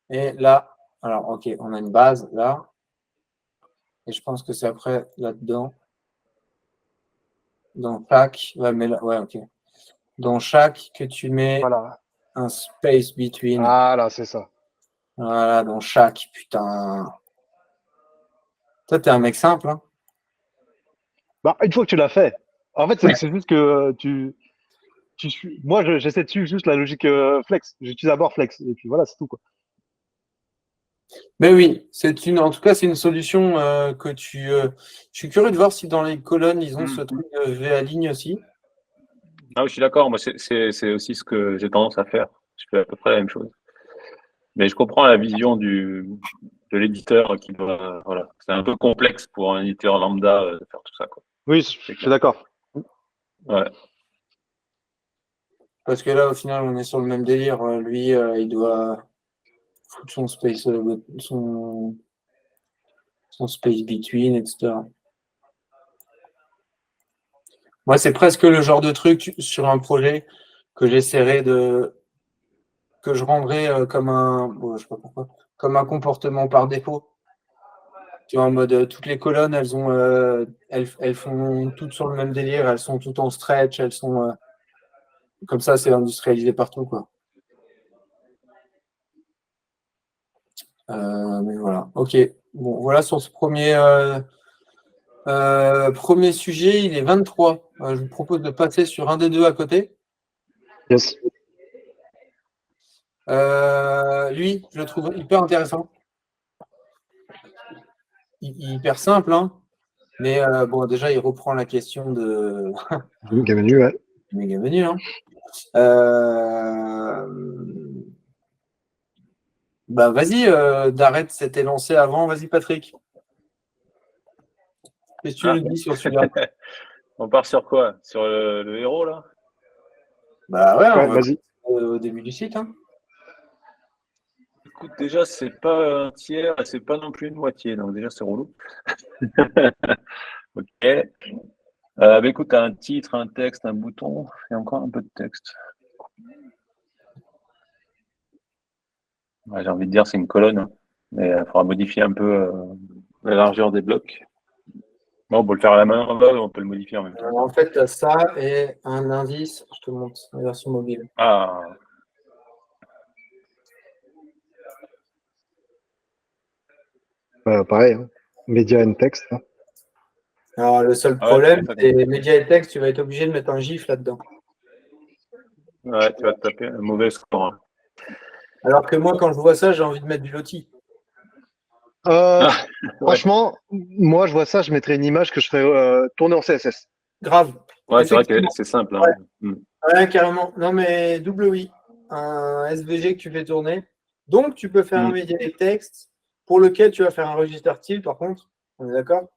Et là, alors, ok, on a une base là. Et je pense que c'est après là-dedans. Dans chaque. Ouais, mais là, ouais, ok. Dans chaque que tu mets Voilà. un space between. Ah là, c'est ça. Voilà, dans chaque, putain. Toi, t'es un mec simple, hein. Bah, une fois que tu l'as fait, en fait, c'est juste que moi, j'essaie de suivre juste la logique flex. J'utilise d'abord flex. Et puis voilà, c'est tout, quoi. Mais oui, en tout cas, c'est une solution que je suis curieux de voir si dans les colonnes, ils ont Hmm. ce truc de VA ligne aussi. Ah oui, je suis d'accord. Moi, c'est aussi ce que j'ai tendance à faire. Je fais à peu près la même chose. Mais je comprends la vision de l'éditeur qui doit. Voilà. C'est un peu complexe pour un éditeur lambda de faire tout ça, quoi. Oui, C'est je suis clair. d'accord. Ouais. Parce que là, au final, on est sur le même délire. Lui, il doit foutre son space, son space between, etc. Moi, c'est presque le genre de truc sur un projet que j'essaierais que je rendrais comme bon, je sais pas pourquoi, comme un comportement par défaut. Tu vois, en mode, toutes les colonnes, elles font toutes sur le même délire, elles sont toutes en stretch, elles sont, comme ça, c'est industrialisé partout, quoi. Mais voilà. Ok. Bon, voilà sur ce premier sujet, il est 23. Je vous propose de passer sur un des deux à côté. Yes. Lui, je le trouve hyper intéressant. Hyper simple, hein. Mais bon, déjà, il reprend la question de Bienvenue, ouais. méga menu, hein. Bah vas-y, Darrête s'était lancé avant. Vas-y, Patrick. Qu'est-ce que tu Ah. nous dis sur celui-là? On part sur quoi? Sur le héros, là? Bah ouais, Ouais, on va vas-y. au début du site. Hein. Écoute, déjà, c'est pas un tiers et c'est pas non plus une moitié. Donc, déjà, c'est relou. Ok. Bah, écoute, t'as un titre, un texte, un bouton et encore un peu de texte. Ouais, j'ai envie de dire c'est une colonne, hein. Mais il faudra modifier un peu la largeur des blocs. Bon, on peut le faire à la main, on peut le modifier en même temps. En fait, t'as ça et un indice. Je te montre la version mobile. Ah, Pareil, hein. Media and text. Hein. Alors, le seul ouais, problème, ça, c'est médias et texte, tu vas être obligé de mettre un gif là-dedans. ouais, tu vas te taper un mauvais score, hein. Alors que moi, quand je vois ça, j'ai envie de mettre du loti. Euh, Ouais, Franchement, moi, je vois ça, je mettrais une image que je ferais tourner en CSS. Grave. ouais, c'est vrai que Effectivement. c'est simple, hein. Ouais, Mm. ouais, carrément. Non, mais double oui. Un SVG que tu fais tourner. Donc, tu peux faire un Mm. média et texte pour lequel tu vas faire un register style, par contre. On est d'accord?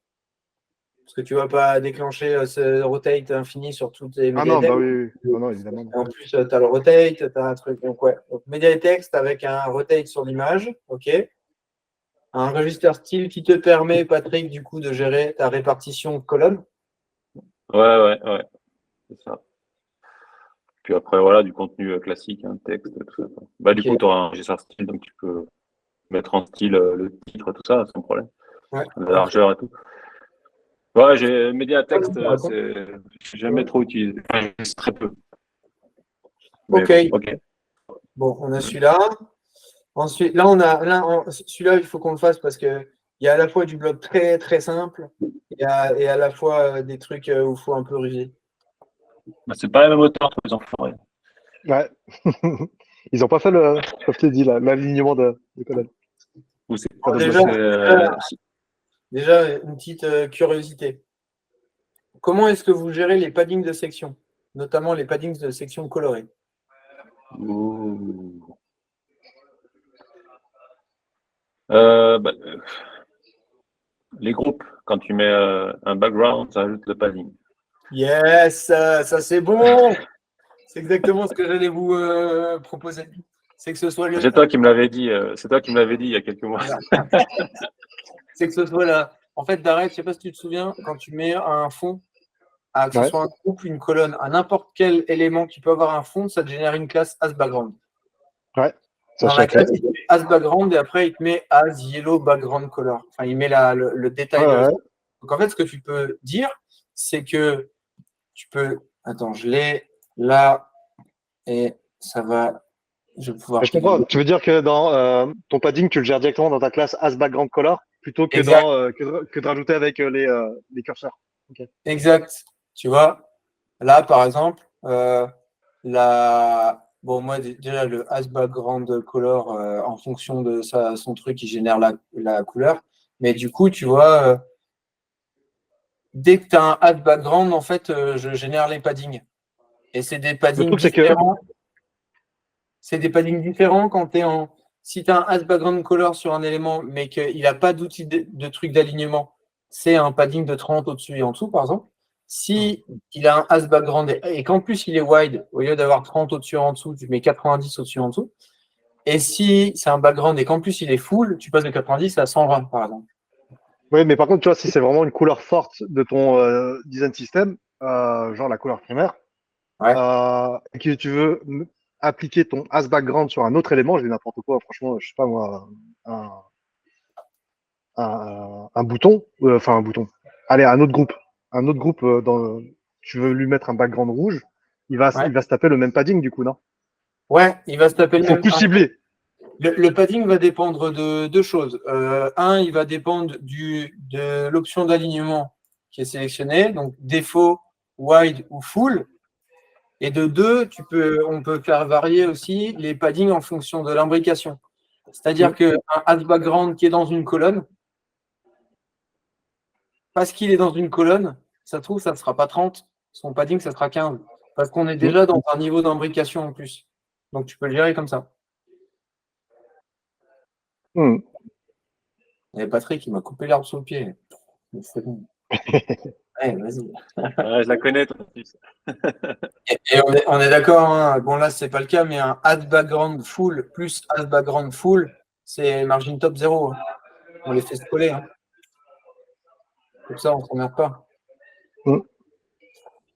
Parce que tu ne vas pas déclencher ce rotate infini sur toutes les Ah médias et non, bah textes. oui, oui. Non, non, évidemment. Et en plus, tu as le rotate, tu as un truc. Donc, ouais. Donc, média et texte avec un rotate sur l'image. OK. Un register style qui te permet, Patrick, du coup, de gérer ta répartition de colonnes. Ouais, c'est ça. Puis après, voilà, du contenu classique, un texte, tout ça, quoi. Bah, du OK. coup, tu auras un registre style, donc tu peux mettre en style le titre, tout ça, sans problème. Ouais. La OK. largeur et tout. Ouais, j'ai médiatext, Raconte. j'ai jamais trop utilisé. Enfin, j'utilise très peu. Mais OK. bon, ok. Bon, on a celui-là. Ensuite, là, on a celui-là, il faut qu'on le fasse parce que il y a à la fois du bloc très très simple et à la fois des trucs où il faut un peu ruser. Bah, c'est pas la même hauteur que les enfoirés. Ouais. Ils n'ont pas fait comme je t'ai dit, l'alignement de colonne. Ou c'est Pas Alors, de ou bloc. déjà, une petite curiosité. Comment est-ce que vous gérez les paddings de section, notamment les paddings de section colorés? Ouh. Bah, les groupes, quand tu mets un background, ça ajoute le padding. Yes, ça c'est bon. C'est exactement ce que j'allais vous proposer. C'est que ce soit C'est toi qui me l'avais dit, c'est toi qui me l'avais dit il y a quelques mois. voilà. C'est que ce soit là. En fait, Darrell, je ne sais pas si tu te souviens, quand tu mets un fond, que ce Ouais. soit un groupe, une colonne, à n'importe quel élément qui peut avoir un fond, ça te génère une classe as background. Ouais. Ça, Dans je sais la faire. classe, il te met as background et après, il te met as yellow background color. Enfin, il met le détail Ouais, de. ouais. Donc, en fait, ce que tu peux dire, c'est que tu peux. Attends, je l'ai là et ça va. Je vais pouvoir Mais je te donner. comprends. Tu veux dire que dans ton padding, tu le gères directement dans ta classe as background color plutôt que Exact. que de rajouter avec les curseurs. Ok. Exact. Tu vois, là, par exemple, bon, moi, déjà, le as background color, en fonction de son truc, il génère la couleur. Mais du coup, tu vois, dès que tu as un as background, en fait, je génère les paddings. Et c'est des Le paddings truc, c'est que différents. C'est des paddings différents quand tu es en. Si tu as un as background color sur un élément, mais qu'il n'a pas d'outil de truc d'alignement, c'est un padding de 30 au-dessus et en dessous, par exemple. Si il a un as background et qu'en plus il est wide, au lieu d'avoir 30 au-dessus et en dessous, tu mets 90 au-dessus et en dessous. Et si c'est un background et qu'en plus il est full, tu passes de 90 à 120, par exemple. oui, mais par contre, tu vois, si c'est vraiment une couleur forte de ton design system, genre la couleur primaire, Ouais. et que tu veux appliquer ton as background sur un autre élément, je dis n'importe quoi, franchement, je sais pas moi, un, un bouton, enfin un bouton. Allez, un autre groupe tu veux lui mettre un background rouge, Ouais. il va se taper le même padding du coup, non? Ouais, il va se taper Il le faut même. plus cibler. Le padding va dépendre de deux choses. Il va dépendre de l'option d'alignement qui est sélectionnée, donc défaut, wide ou full. Et de deux, on peut faire varier aussi les paddings en fonction de l'imbrication. C'est-à-dire qu'un as background qui est dans une colonne, parce qu'il est dans une colonne, ça se trouve, ça ne sera pas 30, son padding, ça sera 15. Parce qu'on est déjà dans un niveau d'imbrication en plus. Donc tu peux le gérer comme ça. Et Patrick, il m'a coupé l'herbe sous le pied. C'est bon. Ouais, vas-y. Ouais, je la connais, toi. Et on est d'accord, hein. Bon, là, c'est pas le cas, mais un add background full plus add background full, c'est margin top 0. Hein. On les fait se coller. Hein. Comme ça, on ne s'emmerde pas. Mm.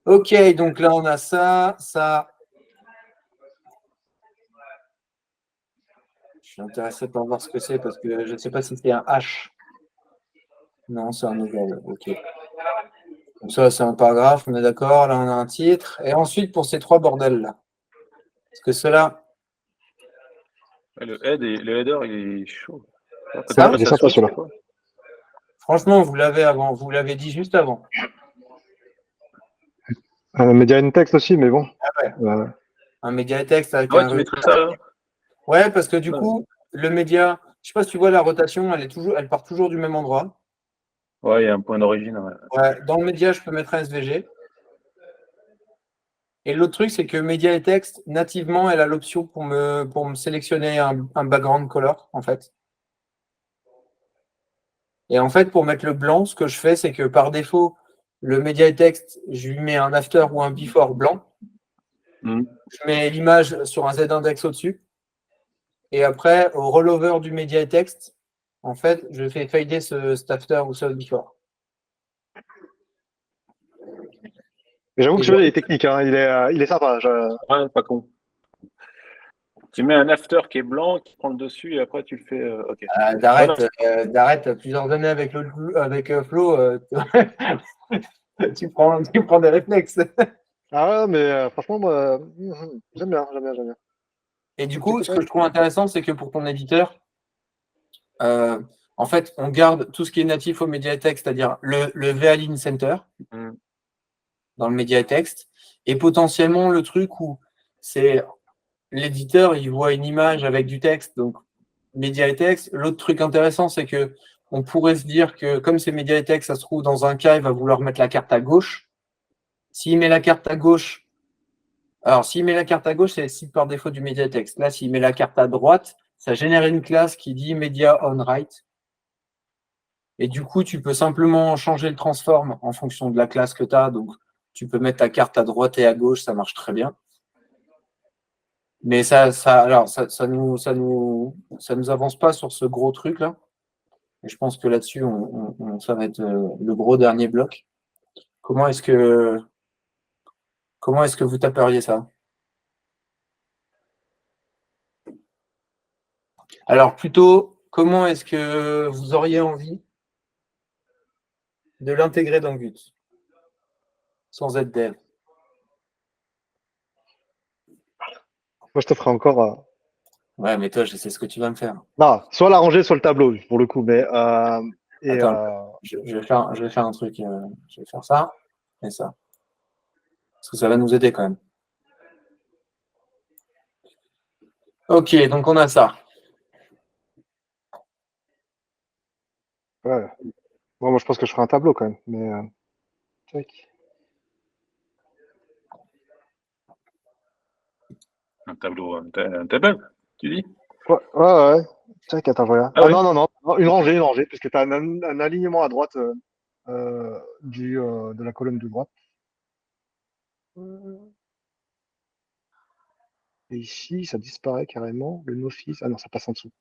Ok, donc là, on a ça, ça. Je suis intéressé par voir ce que c'est parce que je ne sais pas si c'est un H. Non, c'est un égal. Ok. Donc ça, c'est un paragraphe, on est d'accord. Là, on a un titre. Et ensuite, pour ces trois bordels-là. Parce que cela. Le header, il est chaud. Quand tu Ça, vois, il est ça sympa switch, celui-là. c'est quoi? franchement, vous l'avez avant. Vous l'avez dit juste avant. Media in text aussi, mais bon. Ah ouais. Euh, Un média et texte avec Ah ouais, un. tu mettrais ça là? Ouais, parce que du Ouais. coup, le média, je sais pas si tu vois la rotation, elle part toujours du même endroit. Ouais, il y a un point d'origine. Ouais. Ouais, dans le média, je peux mettre un SVG. Et l'autre truc, c'est que média et texte, nativement, elle a l'option pour me sélectionner un background color, en fait. Et en fait, pour mettre le blanc, ce que je fais, c'est que par défaut, le média et texte, je lui mets un after ou un before blanc. Je mets l'image sur un Z-index au-dessus. Et après, au rollover du média et texte, en fait, je fais fader cet after ou ce before. Mais j'avoue Et que celui-là, il est technique, hein. Il est sympa. Ouais, pas con. Tu mets un after qui est blanc, qui prend le dessus, et après tu le fais. Ok. D'arrête plusieurs années avec Flo, tu prends des réflexes. Ah ouais, mais franchement, moi, j'aime bien, j'aime bien, j'aime bien. Et du Tic, tic, coup, ce que tac. je trouve intéressant, c'est que pour ton éditeur, euh, en fait, on garde tout ce qui est natif au média et texte, c'est-à-dire le VALIN Center dans le média et texte, et potentiellement le truc où c'est l'éditeur, il voit une image avec du texte, donc média et texte. L'autre truc intéressant, c'est que on pourrait se dire que comme c'est média et texte, ça se trouve dans un cas, il va vouloir mettre la carte à gauche. S'il met la carte à gauche, alors s'il met la carte à gauche, c'est le site par défaut du média et texte. Là, s'il met la carte à droite, ça génère une classe qui dit media on right. Et du coup, tu peux simplement changer le transform en fonction de la classe que tu as. Donc, tu peux mettre ta carte à droite et à gauche, ça marche très bien. Mais alors, ça nous avance pas sur ce gros truc là. Et je pense que là-dessus, ça va être le gros dernier bloc. Comment est-ce que vous taperiez ça? Alors plutôt, comment est-ce que vous auriez envie de l'intégrer dans Gut sans être dev? Moi, je te ferai encore. Ouais, mais toi, je sais ce que tu vas me faire. Non, soit l'arranger, soit le tableau, pour le coup. Mais, et, Attends, je vais faire un truc. Je vais faire ça et ça. Parce que ça va nous aider quand même. Ok, donc on a ça. ouais. Bon, moi, je pense que je ferai un tableau quand même. Mais, tac. Un tableau, un table, tu dis? Ouais, ouais, ouais. Tac, attends, je regarde. Ah Ah ouais? non, non, non. Non, une rangée, parce que tu as un alignement à droite de la colonne de droite. Et ici, ça disparaît carrément. Le no-fils. Ah non, ça passe en dessous.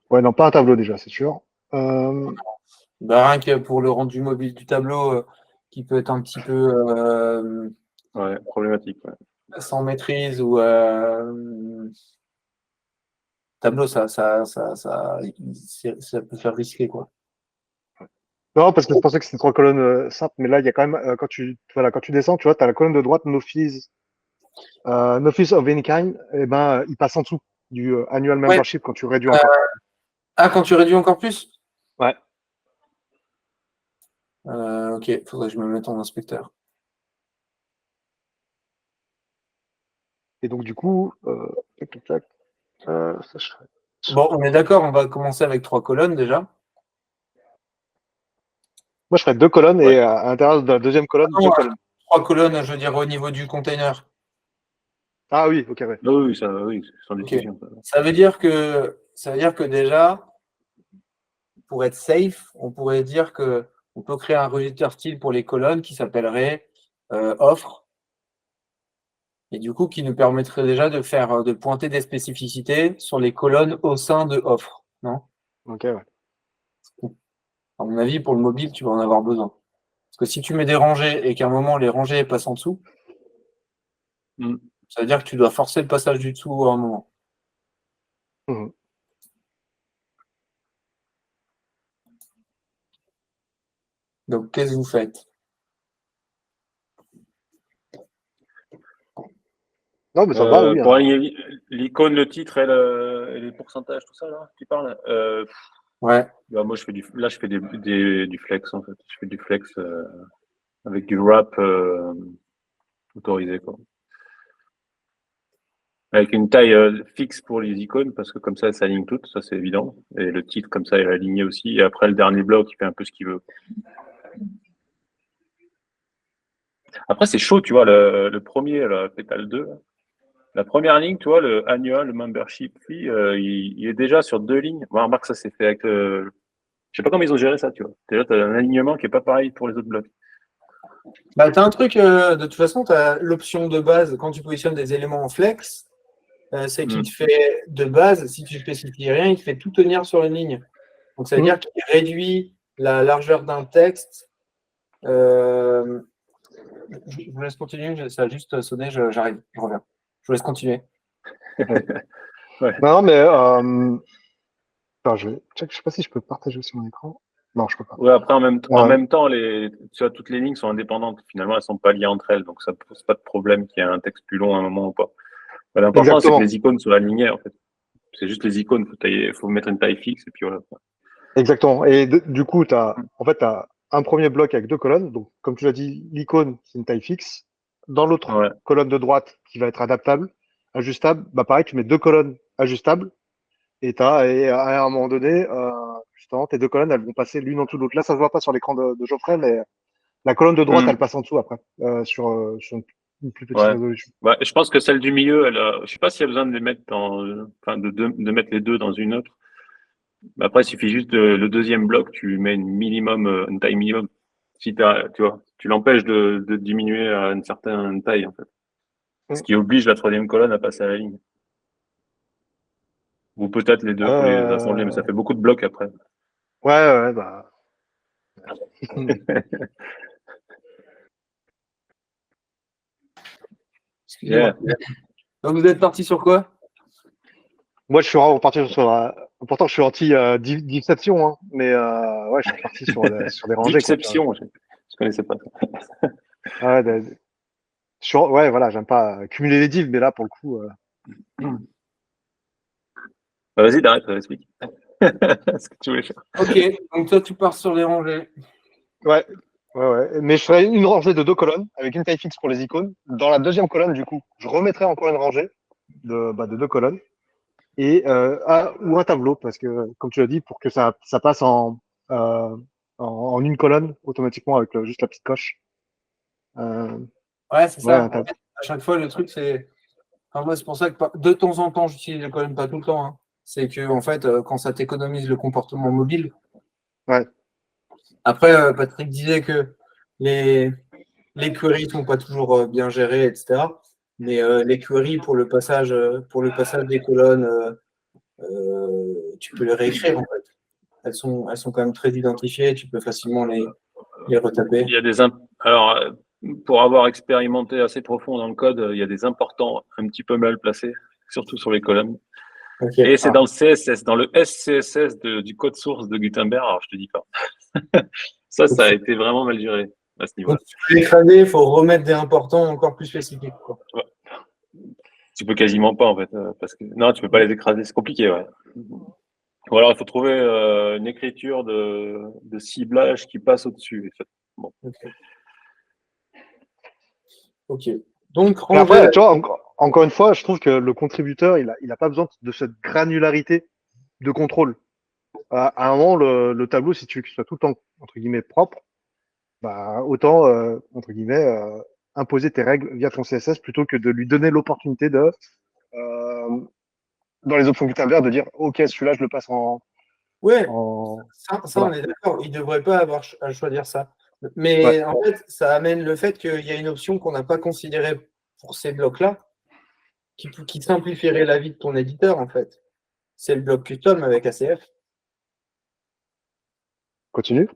Ouais, non, pas un tableau déjà, c'est sûr. Bah, rien que pour le rendu mobile du tableau, qui peut être un petit peu Ouais, problématique. Ouais. sans maîtrise ou tableau, ça peut faire risquer quoi. Non, parce que je pensais que c'était trois colonnes simples, mais là, il y a quand même, quand tu descends, tu vois, tu as la colonne de droite, no fees of any kind, et ben, il passe en dessous du annual Ouais. membership quand tu réduis encore. Quand tu réduis encore plus? Ouais. Ok, faudrait que je me mette en inspecteur. Et donc, du coup, tac, tac, tac, ça, je ferais. Bon, on est d'accord, on va commencer avec 3 colonnes déjà. Moi, je ferais deux colonnes Ouais. et à l'intérieur de la deuxième colonne, Non, deux colonnes. 3 colonnes, je veux dire, au niveau du container. Ah oui, ok, ouais. Ah oui, ça, oui, c'est sans Ok. discussion. Ça. Ça veut dire que déjà, pour être safe, on pourrait dire que on peut créer un registre style pour les colonnes qui s'appellerait offre, et du coup qui nous permettrait déjà de pointer des spécificités sur les colonnes au sein de offre. Non? Ok, ouais. À mon avis, pour le mobile, tu vas en avoir besoin. Parce que si tu mets des rangées et qu'à un moment les rangées passent en dessous, Mm. ça veut dire que tu dois forcer le passage du dessous à un moment. Mhm. Donc, qu'est-ce que vous faites? Non, mais ça va, oui. Pour Hein. aligner l'icône, le titre et les pourcentages, tout ça, là, tu parles. Ouais. Bah, moi, là, je fais du flex, en fait. Je fais du flex avec du wrap autorisé, quoi. Avec une taille fixe pour les icônes, parce que comme ça, elles s'alignent toutes, ça c'est évident. Et le titre, comme ça, il est aligné aussi. Et après, le dernier bloc, il fait un peu ce qu'il veut. Après, c'est chaud, tu vois, le premier, là, Pétale 2, là. La première ligne, tu vois, le annual, le membership fee, il est déjà sur 2 lignes. Bon, remarque, ça c'est fait avec je sais pas comment ils ont géré ça, tu vois. Déjà, tu as un alignement qui est pas pareil pour les autres blocs. Bah, tu as un truc, de toute façon, tu as l'option de base quand tu positionnes des éléments en flex, c'est qu'il te fait de base, si tu spécifies rien, il te fait tout tenir sur une ligne. Donc, ça veut dire qu'il réduit la largeur d'un texte. Je vous laisse continuer, ça a juste sonné, j'arrive, je reviens. Je vous laisse continuer. Ouais. Non, mais attends, je sais pas si je peux partager aussi mon écran. Non, je peux pas. Ouais, après, en même temps, tu vois, toutes les lignes sont indépendantes. Finalement, elles sont pas liées entre elles. Donc, ça pose pas de problème qu'il y ait un texte plus long à un moment ou pas. Bah, l'important, c'est que Exactement. les icônes soient alignées, en fait. C'est juste les icônes. Faut mettre une taille fixe et puis voilà. Exactement. Et du coup, en fait, tu as un premier bloc avec deux colonnes. Donc, comme tu l'as dit, l'icône, c'est une taille fixe. Dans l'autre Ouais. colonne de droite, qui va être adaptable, ajustable, bah pareil, tu mets deux colonnes ajustables. Et à un moment donné, justement, tes deux colonnes, elles vont passer l'une en dessous de l'autre. Là, ça se voit pas sur l'écran de Geoffrey, mais la colonne de droite, elle passe en dessous après, sur une plus petite Ouais. résolution. Ouais, je pense que celle du milieu, je sais pas s'il y a besoin de les mettre enfin, de mettre les deux dans une autre. Mais après, il suffit juste le deuxième bloc, tu mets une taille minimum. Si tu vois, tu l'empêches de diminuer à une certaine taille, en fait. Ce Mm. qui oblige la troisième colonne à passer à la ligne. Ou peut-être les deux, faut les assembler, mais ça Euh, fait beaucoup de blocs après. ouais, bah. Excusez-moi. Donc, vous êtes parti sur quoi? Moi, je suis vraiment reparti sur pourtant, je suis anti dissection, hein, mais ouais, je suis reparti sur des rangées, quoi. Tu vois. Deepception, je connaissais pas ça. Ouais, ouais, voilà, j'aime pas cumuler les divs, mais là, pour le coup, Bah, vas-y, t'arrêtes, explique. Ce que tu voulais faire. Ok, donc toi, tu pars sur les rangées. ouais, ouais. Mais je ferais une rangée de deux colonnes avec une taille fixe pour les icônes. Dans la deuxième colonne, du coup, je remettrai encore une rangée de deux colonnes et ou un tableau, parce que, comme tu l'as dit, pour que ça passe euh, en une colonne automatiquement avec juste la petite coche. Euh, Ouais, c'est ouais, ça. un En tableau. fait, à chaque fois, le truc, c'est. Enfin, moi, c'est pour ça que de temps en temps, j'utilise les colonnes, pas tout le temps, hein. C'est que, en fait, quand ça t'économise le comportement mobile. Ouais. Après, Patrick disait que les, les queries sont pas toujours bien gérées, etc. Mais les queries pour le passage des colonnes, tu peux les réécrire, en fait. Elles sont quand même très identifiées, tu peux facilement les retaper. Il y a Alors, pour avoir expérimenté assez profond dans le code, il y a des importants un petit peu mal placés, surtout sur les colonnes. Ok. Et c'est Ah. dans le CSS, dans le SCSS du code source de Gutenberg. Alors, je te dis pas. Ça a été vraiment mal géré à ce Donc, niveau-là. si tu veux écraser, il faut remettre des importants encore plus spécifiques, quoi. Ouais. Tu peux quasiment pas, en fait, parce que non, tu peux pas les écraser. C'est compliqué, ouais. Ou alors, il faut trouver une écriture de ciblage qui passe au-dessus. En fait. Bon. Ok. Donc, Mais ranger. après, tu vois, encore une fois, je trouve que le contributeur, il a pas besoin de cette granularité de contrôle. À un moment, le tableau, si tu veux qu'il soit tout le temps, entre guillemets, propre, bah, autant, entre guillemets, imposer tes règles via ton CSS plutôt que de lui donner l'opportunité euh, dans les options Gutenberg, de dire, OK, celui-là, je le passe Ouais, en... ça Voilà. on est d'accord. Il ne devrait pas avoir à choisir ça. Mais Ouais. en fait, ça amène le fait qu'il y a une option qu'on n'a pas considérée pour ces blocs-là, qui simplifierait la vie de ton éditeur, en fait. C'est le bloc custom avec ACF. Continue.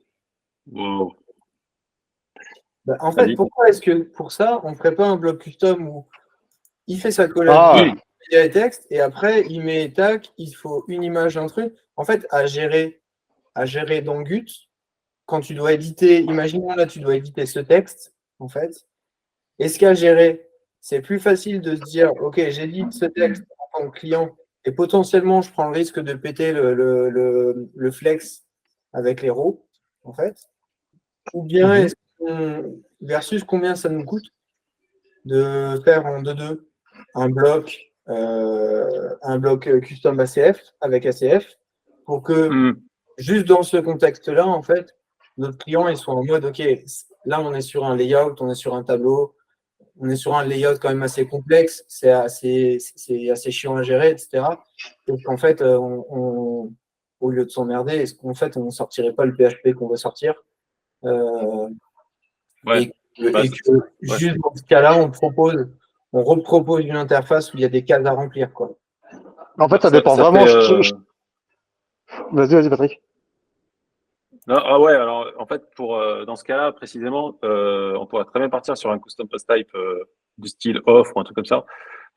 Wow. Bah, en fait, Vas-y. pourquoi est-ce que pour ça, on ne ferait pas un bloc custom où il fait sa collab Ah, Oui. média et texte, et après, il met tac, il faut une image d'un truc. En fait, à gérer dans Gut, quand tu dois éditer, imaginons là, tu dois éditer ce texte, en fait. Est-ce qu'à gérer, c'est plus facile de se dire, OK, j'édite ce texte en tant que client, et potentiellement, je prends le risque de péter le flex avec les RAW, en fait. Ou bien, est-ce versus combien ça nous coûte de faire en 2-2 un bloc custom ACF avec ACF pour que juste dans ce contexte-là, en fait, notre client il soit en mode OK, là on est sur un layout, on est sur un tableau, on est sur un layout quand même assez complexe, c'est assez chiant à gérer, etc. Donc en fait, au lieu de s'emmerder, est-ce qu'en fait on ne sortirait pas le PHP qu'on veut sortir Ouais. et que juste dans ce cas-là, on repropose une interface où il y a des cases à remplir, quoi. En fait, ça dépend Ça vraiment. fait, Vas-y, Patrick. non, ah ouais, alors en fait, dans ce cas-là, précisément, on pourrait très bien partir sur un custom post type du style offre ou un truc comme ça,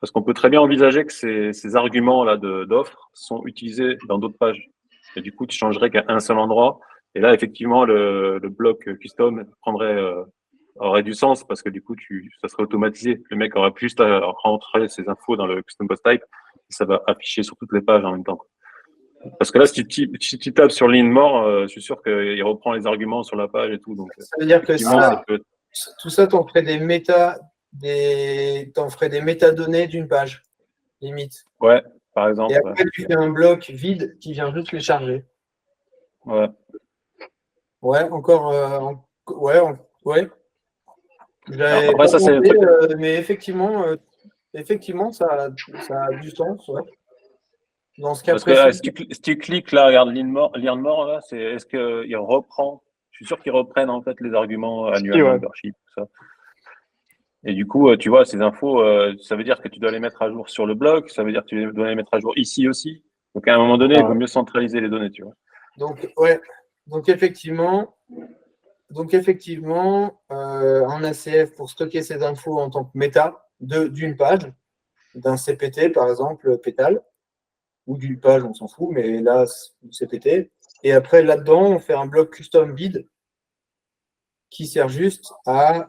parce qu'on peut très bien envisager que ces arguments-là d'offre sont utilisés dans d'autres pages. Et du coup, tu changerais qu'à un seul endroit. Et là, effectivement, le bloc custom aurait du sens parce que du coup, ça serait automatisé. Le mec aurait juste à rentrer ses infos dans le custom post type et ça va afficher sur toutes les pages en même temps. Parce que là, si tu tapes sur ligne mort, je suis sûr qu'il reprend les arguments sur la page et tout. Donc, Ça veut dire que tout ça, t'en ferais t'en ferais des métadonnées d'une page, limite. ouais, par exemple. Et après, tu fais un bloc vide qui vient juste les charger. Ouais. Ouais, encore. Ouais. J'avais Après, pas ça, c'est le pensé, truc. mais effectivement, ça a du sens, ouais. Dans ce cas Parce que précis. si tu cliques là, regarde ligne mort là, est-ce qu'il reprend? Je suis sûr qu'ils reprennent en fait les arguments annual Ouais. membership, tout ça. Et du coup, tu vois, ces infos, ça veut dire que tu dois les mettre à jour sur le blog, ça veut dire que tu dois les mettre à jour ici aussi. Donc à un moment donné, il vaut mieux centraliser les données, tu vois. Donc, ouais. Donc, effectivement, un ACF pour stocker ces infos en tant que méta d'une page, d'un CPT, par exemple, pétale, ou d'une page, on s'en fout, mais là, CPT. Et après, là-dedans, on fait un bloc custom vide qui sert juste à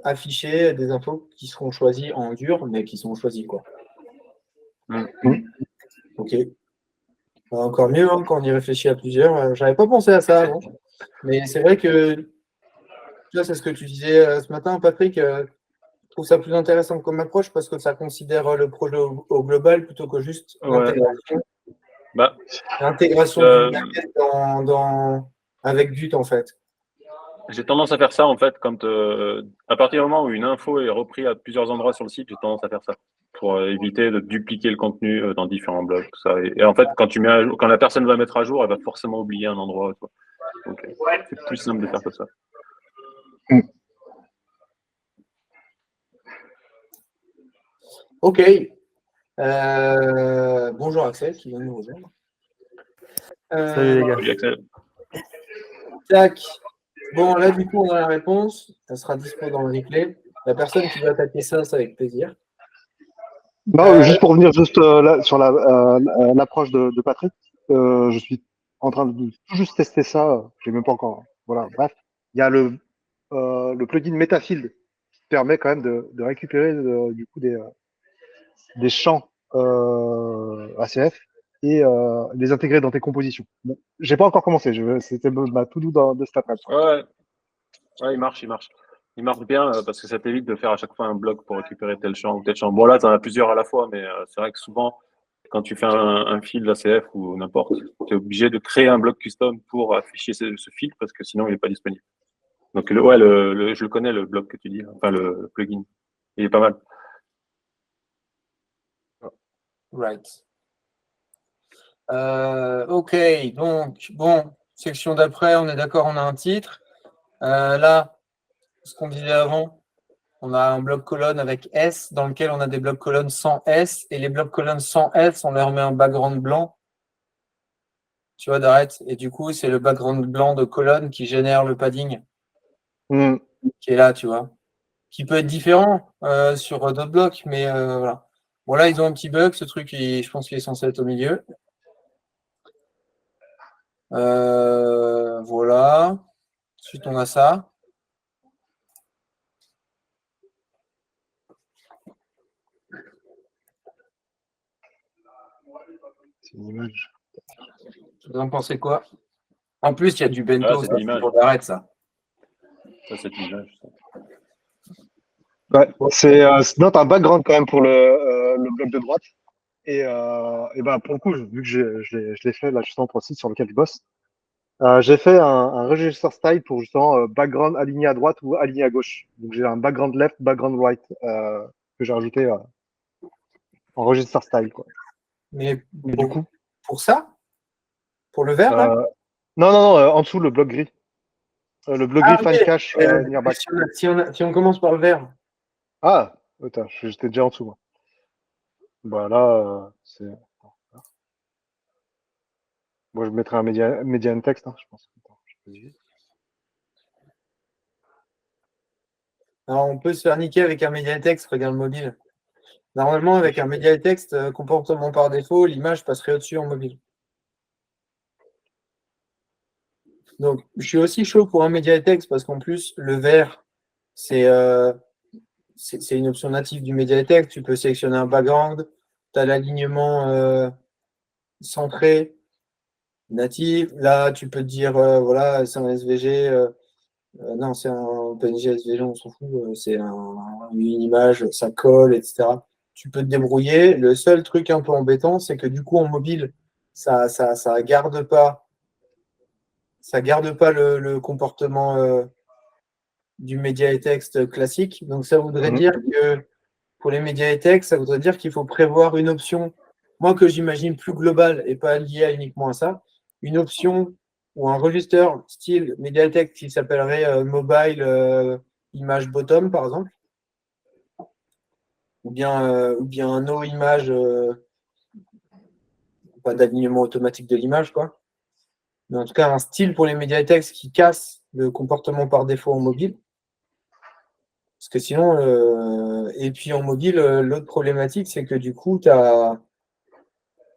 afficher des infos qui seront choisies en dur, mais qui sont choisies, quoi. OK. Encore mieux hein, quand on y réfléchit à plusieurs. J'avais pas pensé à ça avant. Mais c'est vrai que c'est ce que tu disais ce matin, Patrick. Je trouve ça plus intéressant comme approche parce que ça considère le projet au global plutôt que juste l'intégration du backend avec Vue, en fait. J'ai tendance à faire ça en fait quand à partir du moment où une info est reprise à plusieurs endroits sur le site, j'ai tendance à faire ça pour éviter de dupliquer le contenu dans différents blogs. Tout ça. Et en fait, quand la personne va mettre à jour, elle va forcément oublier un endroit. Toi. Donc c'est plus simple de faire comme ça. OK. Bonjour Axel qui vient de nous rejoindre. Salut les gars. Salut Axel. Tac. Bon, là, du coup, on a la réponse. Elle sera dispo dans le replay. La personne qui va attaquer ça, c'est avec plaisir. Non, juste pour revenir juste là, sur l'approche de Patrick, je suis en train de tout juste tester ça. Je n'ai même pas encore. Voilà, bref. Il y a le plugin Metafield qui permet quand même de récupérer du coup des champs ACF et les intégrer dans tes compositions. Bon, j'ai pas encore commencé. C'était ma tout doux de cet après. Ouais, il marche. Il marche bien parce que ça t'évite de faire à chaque fois un bloc pour récupérer tel champ ou tel champ. Bon, là, tu en as plusieurs à la fois, mais c'est vrai que souvent, quand tu fais un fil d'ACF ou n'importe, tu es obligé de créer un bloc custom pour afficher ce fil parce que sinon, il n'est pas disponible. Donc, je le connais, le bloc que tu dis, enfin, le plugin. Il est pas mal. Right. Ok, donc, bon, section d'après, on est d'accord, on a un titre. Là, ce qu'on disait avant, on a un bloc colonne avec S dans lequel on a des blocs colonnes sans S. Et les blocs colonnes sans S, on leur met un background blanc. Tu vois, d'arrête. Et du coup, c'est le background blanc de colonne qui génère le padding Hmm. qui est là, tu vois. Qui peut être différent sur d'autres blocs, mais voilà. Bon, là, ils ont un petit bug. Ce truc, je pense qu'il est censé être au milieu. Voilà. Ensuite, on a ça. C'est une image. Vous en pensez quoi? En plus, il y a du bento. Ah, c'est Ça, l'image. faut arrête ça. Ça, c'est l'image. Ça. Ouais, c'est note un background quand même pour le bloc de droite. Et bah, pour le coup, vu que je l'ai fait là justement pour le site sur lequel je bosse, j'ai fait un register style pour justement background aligné à droite ou aligné à gauche. Donc j'ai un background left, background right que j'ai rajouté en register style, quoi. Mais Mais du coup, pour ça? Pour le vert, là? euh, non, non, non, en dessous le bloc gris. Le bloc gris Ah oui, find cache near back. si on commence par le vert. Ah, attends, j'étais déjà en dessous, moi. Bah là, c'est. Moi, je mettrais un median text, hein, je pense. Attends, je peux dire. Alors, on peut se faire niquer avec un médiatext, regarde le mobile. Normalement, avec un médiatext, comportement par défaut, l'image passerait au-dessus en mobile. Donc, je suis aussi chaud pour un médiatext parce qu'en plus, le vert, c'est une option native du médiatext. Tu peux sélectionner un background, tu as l'alignement centré, natif. Là, tu peux te dire, voilà, c'est un SVG. Non, c'est un PNG SVG, on s'en fout. C'est une image, ça colle, etc. Tu peux te débrouiller. Le seul truc un peu embêtant, c'est que du coup, en mobile, ça garde pas, le comportement du média et texte classique. Donc, ça voudrait Mhm. dire que pour les médias et textes, ça voudrait dire qu'il faut prévoir une option, moi que j'imagine plus globale et pas liée uniquement à ça, une option ou un register style média et texte qui s'appellerait mobile image bottom, par exemple, ou bien un no image, pas d'alignement automatique de l'image, quoi. Mais en tout cas, un style pour les médias et textes qui casse le comportement par défaut en mobile. Parce que sinon, et puis en mobile, l'autre problématique, c'est que du coup, tu as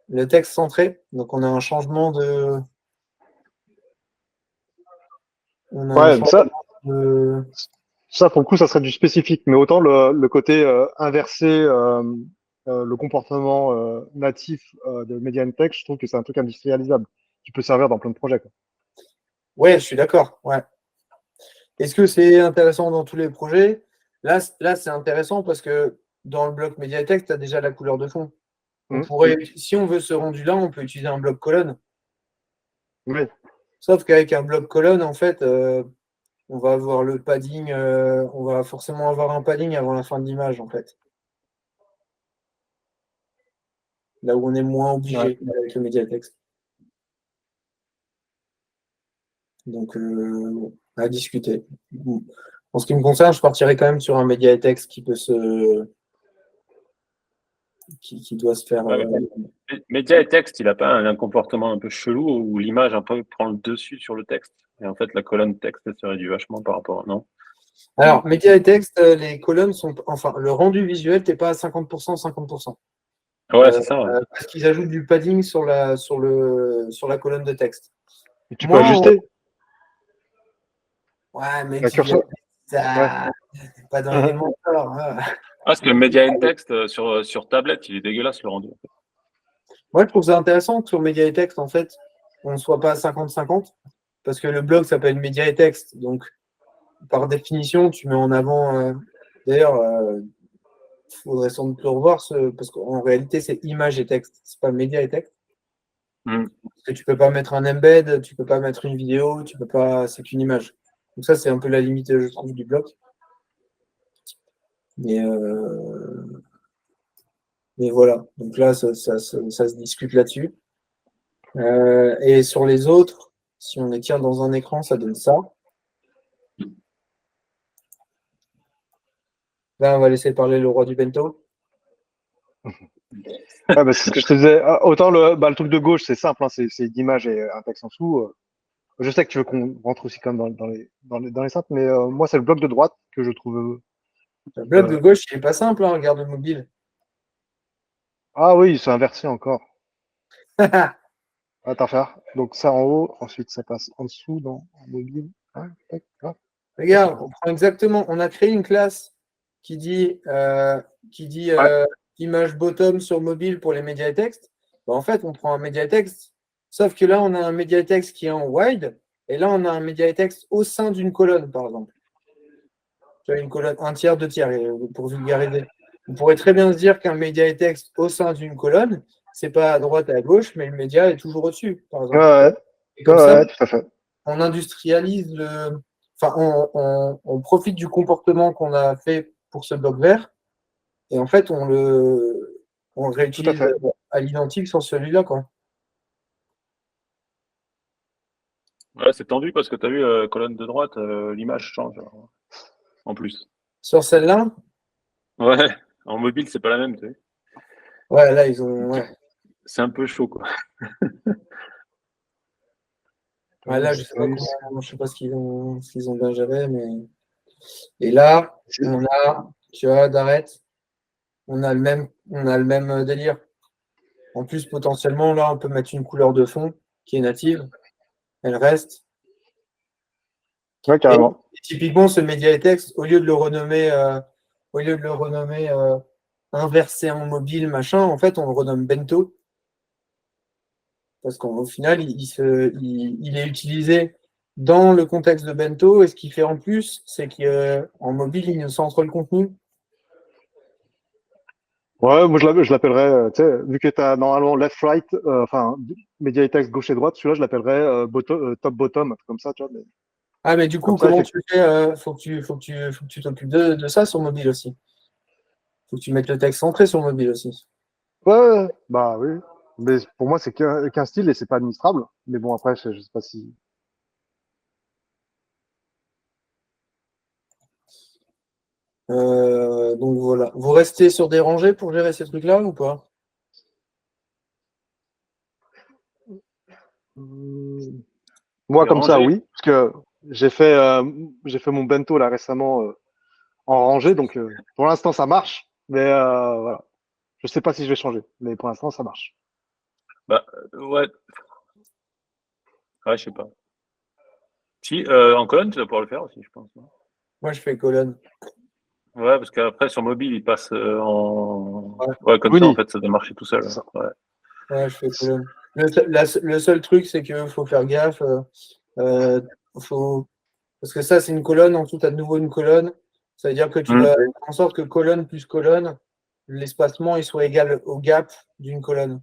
le texte centré. Donc, on a un changement de. On a un Ouais, changement de. ça, pour le coup, ça serait du spécifique. Mais autant le côté inverser le comportement natif de median text, je trouve que c'est un truc industrialisable qui peut servir dans plein de projets, quoi. Ouais, je suis d'accord. Ouais. Est-ce que c'est intéressant dans tous les projets? Là c'est intéressant parce que dans le bloc médiatext, tu as déjà la couleur de fond. On Mhm. pourrait, si on veut ce rendu-là, on peut utiliser un bloc colonne. Oui. Sauf qu'avec un bloc colonne, en fait, on va avoir le padding, on va forcément avoir un padding avant la fin de l'image, en fait. Là où on est moins Ouais. obligé avec le médiatext. Donc, à discuter. Bon. En ce qui me concerne, je partirai quand même sur un médiatext qui doit se faire. Ouais, média et texte, il n'a pas un comportement un peu chelou où l'image un peu prend le dessus sur le texte. Et en fait, la colonne texte se réduit vachement par rapport à. Non? Alors, média et texte, les colonnes sont. Enfin, le rendu visuel, tu n'es pas à 50%, 50%. Ouais, c'est ça. Ouais. Parce qu'ils ajoutent du padding sur la colonne de texte. Et tu peux Moi, ajuster ouais, mec, un curseur. Ouais. ça, pas dans Elementor. Hein. Ah, parce que le média et texte sur tablette, il est dégueulasse le rendu. Moi, je trouve ça intéressant que sur média et texte, en fait, on ne soit pas à 50-50. Parce que le blog s'appelle média et texte. Donc, par définition, tu mets en avant. D'ailleurs, il faudrait sans doute le revoir, parce qu'en réalité, c'est image et texte. C'est pas média et texte. Mm. Parce que tu peux pas mettre un embed, tu peux pas mettre une vidéo, tu peux pas. C'est qu'une image. Donc ça, c'est un peu la limite, je trouve, du bloc. Mais, mais voilà. Donc là, ça se discute là-dessus. Et sur les autres, si on les tient dans un écran, ça donne ça. Là, on va laisser parler le roi du bento. Ouais, bah, c'est ce que je te disais. Autant le truc de gauche, c'est simple, hein, c'est une image et un texte en dessous. Je sais que tu veux qu'on rentre aussi quand même dans les simples, mais moi, c'est le bloc de droite que je trouve. Le bloc de gauche, il n'est pas simple, hein, regarde le mobile. Ah oui, c'est inversé encore. Attends, faire. Donc ça en haut, ensuite ça passe en dessous dans en mobile. Ouais, tac, hop. Regarde, on prend exactement, on a créé une classe qui dit, Ouais. image bottom sur mobile pour les médias et textes. Bah, en fait, on prend un média et texte, sauf que là, on a un média et texte qui est en wide, et là, on a un média et texte au sein d'une colonne, par exemple. Tu as une colonne, un tiers, deux tiers, pour vulgariser. On pourrait très bien se dire qu'un média et texte au sein d'une colonne, c'est pas à droite et à gauche, mais le média est toujours au-dessus, par Ouais, exemple. ouais, Et ouais, comme ça, ouais, tout à fait. on industrialise enfin, on profite du comportement qu'on a fait pour ce bloc vert et en fait, on le Tout à réutilise fait. à l'identique sur celui-là, quoi. Ouais, c'est tendu parce que tu as vu, colonne de droite, l'image change en plus. Sur celle-là, Ouais, en mobile, c'est pas la même, tu sais. ouais, là, ils ont, ouais. C'est un peu chaud, quoi. Ouais, là, je sais pas comment, je sais pas ce qu'ils ont bien géré, mais et là, on a, tu vois, d'arrête, on a le même délire. En plus, potentiellement, là, on peut mettre une couleur de fond qui est native, elle reste. Ouais, Et carrément. typiquement, ce média et texte, au lieu de le renommer inversé en mobile, machin, en fait, on le renomme bento. Parce qu'au final, il est utilisé dans le contexte de bento. Et ce qu'il fait en plus, c'est qu'en mobile, il nous centre le contenu. Ouais, moi je l'appellerais, tu sais, vu que tu as normalement left-right, enfin, média et texte gauche et droite, celui-là je l'appellerais top-bottom, un truc comme ça, tu vois. Mais Ah, mais du coup, comme ça, comment effectivement. tu fais faut que tu t'occupes de ça sur mobile aussi. Faut que tu mettes le texte centré sur mobile aussi. Ouais, ouais, bah oui. Mais pour moi, c'est qu'un style et c'est pas administrable. Mais bon, après, je sais pas si. Donc voilà. Vous restez sur des rangées pour gérer ces trucs-là ou pas? Hmm. Moi, Les comme ça, rangées. oui. Parce que j'ai fait mon bento là récemment en rangée. Donc pour l'instant, ça marche. Mais voilà. Je sais pas si je vais changer. Mais pour l'instant, ça marche. Bah, ouais, ouais, je sais pas. Si, en colonne, tu vas pouvoir le faire aussi, je pense, non? Moi, je fais colonne. Ouais, parce qu'après, sur mobile, il passe en. Ouais, Ouais, comme ça, en Uni, fait, ça doit marcher tout seul. c'est ça. Ouais. ouais, je fais colonne. Le seul truc, c'est qu'il faut faire gaffe. Euh, faut... Parce que ça, c'est une colonne. En dessous, tu as de nouveau une colonne. Ça veut dire que tu Hmm. dois faire en sorte que colonne plus colonne, l'espacement il soit égal au gap d'une colonne.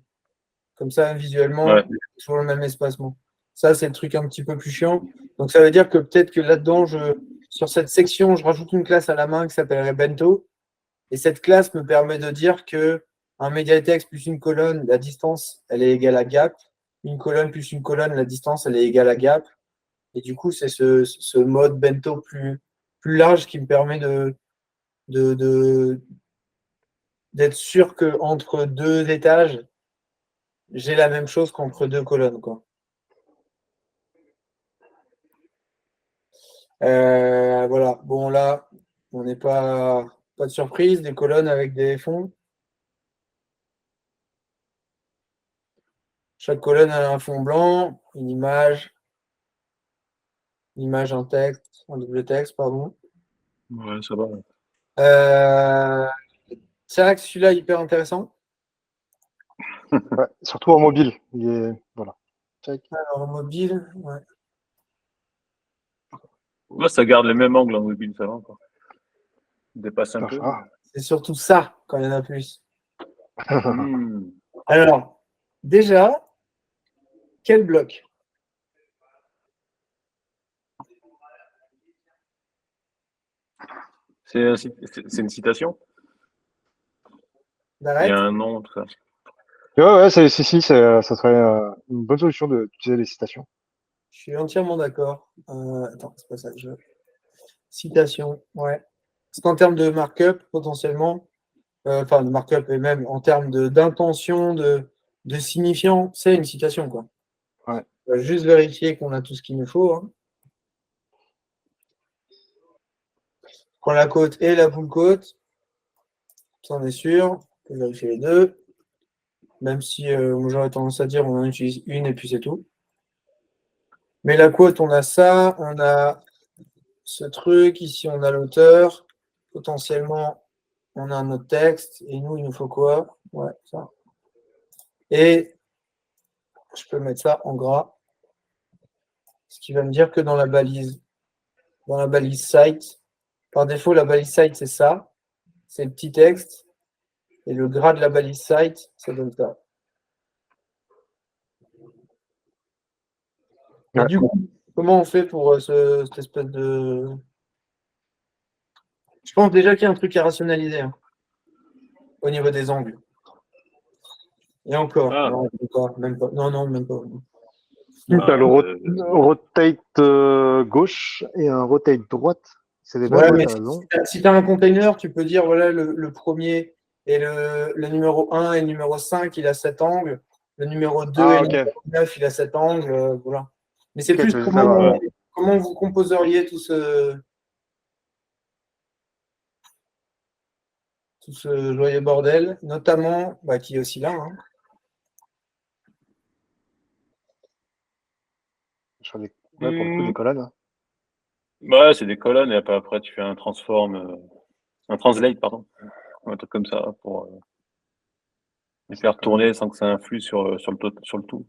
Comme ça, visuellement, Ouais. toujours le même espacement. Ça, c'est le truc un petit peu plus chiant. Donc, ça veut dire que peut-être que là-dedans, sur cette section, je rajoute une classe à la main qui s'appellerait bento. Et cette classe me permet de dire que un médiatext plus une colonne, la distance, elle est égale à gap. Une colonne plus une colonne, la distance, elle est égale à gap. Et du coup, c'est ce mode bento plus large qui me permet de, de- d'être sûr qu'entre deux étages, j'ai la même chose qu'entre deux colonnes, quoi. Voilà. Bon, là, on n'est pas de surprise, des colonnes avec des fonds. Chaque colonne a un fond blanc, une image, un texte, un double texte, pardon. Ouais, ça va. Euh, c'est vrai que celui-là est hyper intéressant. Ouais, surtout en mobile. Voilà. Check. Alors, mobile, ouais. Ouais, ça garde les mêmes angles en mobile, ça va encore. Il dépasse un peu. Ah. C'est surtout ça quand il y en a plus. Hmm. Alors, déjà, quel bloc? C'est une citation? Il y a D'arrête? un nom, tout ça. Ouais, ça serait une bonne solution d'utiliser les citations. Je suis entièrement d'accord. Attends, c'est pas ça. Citation, ouais. Parce qu'en termes de markup, potentiellement, enfin de markup et même en termes d'intention, de signifiant, c'est une citation, quoi. Ouais. On va juste vérifier qu'on a tout ce qu'il nous faut. Hein. Quand la côte et la full côte, ça en est sûr. On peut vérifier les deux. Même si moi j'aurais tendance à dire on en utilise une et puis c'est tout. Mais la quote, on a ça, on a ce truc, ici on a l'auteur, potentiellement on a un autre texte, et nous il nous faut quoi? Ouais, ça. Et je peux mettre ça en gras, ce qui va me dire que dans la balise site, par défaut la balise site c'est ça, c'est le petit texte, et le gras de la balise site, ça donne ça. Et Ouais. du coup, comment on fait pour cette espèce de... Je pense déjà qu'il y a un truc à rationaliser hein, au niveau des angles. Et encore, Ah, non, même pas. Non, non, même pas. Tu as le euh, rotate gauche et un rotate droite. C'est les mêmes, Ouais, ouais, mais t'as raison. si tu as un container, tu peux dire, voilà, le premier et le numéro 1 et le numéro 5, il a cet angle. Le numéro 2 Ah, et le ok. numéro 9, il a cet angle. Voilà. Mais c'est Ok, plus tu veux juste avoir. comment vous composeriez tout ce joyeux bordel, notamment, bah, qui est aussi là. Hein. Sur ouais, pour le coup, des colonnes. ouais, c'est des colonnes et après tu fais un translate, pardon, un truc comme ça pour les faire tourner sans que ça influe sur le tout.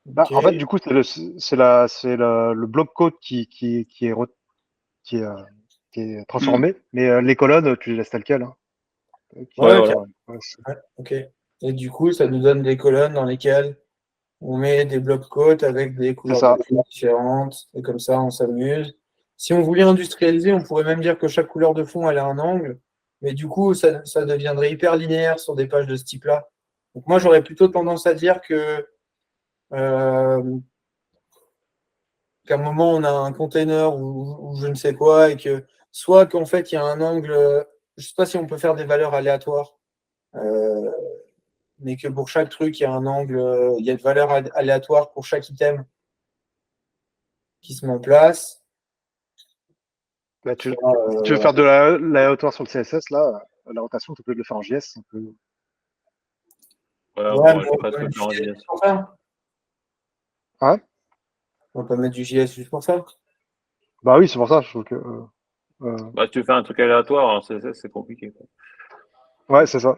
Bah, Ok. en fait, du coup, le bloc code qui est, euh, qui est Hmm. transformé, mais les colonnes, tu les laisses telles quelles. Hein. Ouais, Ouais, ok. voilà. Ouais, Ouais, ok. Et du coup, ça nous donne des colonnes dans lesquelles on met des blocs-côtes avec des c'est couleurs de ça. fond différentes, et comme ça, on s'amuse. Si on voulait industrialiser, on pourrait même dire que chaque couleur de fond, elle a un angle, mais du coup, ça deviendrait hyper linéaire sur des pages de ce type-là. Donc moi, j'aurais plutôt tendance à dire euh, qu'à un moment, on a un container ou je ne sais quoi, et que soit qu'en fait, il y a un angle, je ne sais pas si on peut faire des valeurs aléatoires, euh, mais que pour chaque truc, il y a un angle, il y a une valeur aléatoire pour chaque item qui se met en place. Bah, Soit, si tu veux voilà. faire de la hauteur sur le CSS, là, la rotation, tu peux le faire en JS. Ouais, on Ouais, mais pourrait on va pas presque le mettre du faire en JS JS. juste pour ça. Ouais. On va pas mettre du JS juste pour ça. Bah oui, c'est pour ça. Je trouve que, Bah, si tu fais un truc aléatoire en CSS, c'est compliqué, quoi. ouais, c'est ça.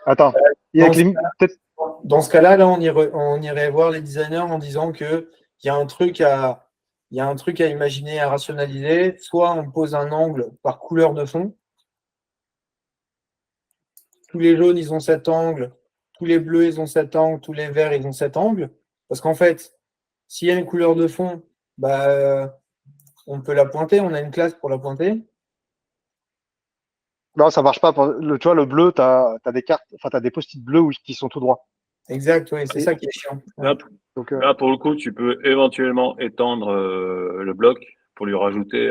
Attends. Il y a Dans ce, peut-être. dans ce cas-là, là, on irait voir les designers en disant que il y a un truc à, il y a un truc à imaginer, à rationaliser. Soit on pose un angle par couleur de fond. Tous les jaunes, ils ont cet angle. Tous les bleus, ils ont cet angle. Tous les verts, ils ont cet angle. Parce qu'en fait, s'il y a une couleur de fond, bah, on peut la pointer. On a une classe pour la pointer. Non, ça marche pas. Tu vois, le bleu, t'as des cartes, enfin, t'as des post-it bleus qui sont tout droits. Exact, oui, c'est Et, ça qui est chiant. Ouais. Là, donc, là, pour le coup, tu peux éventuellement étendre le bloc pour lui rajouter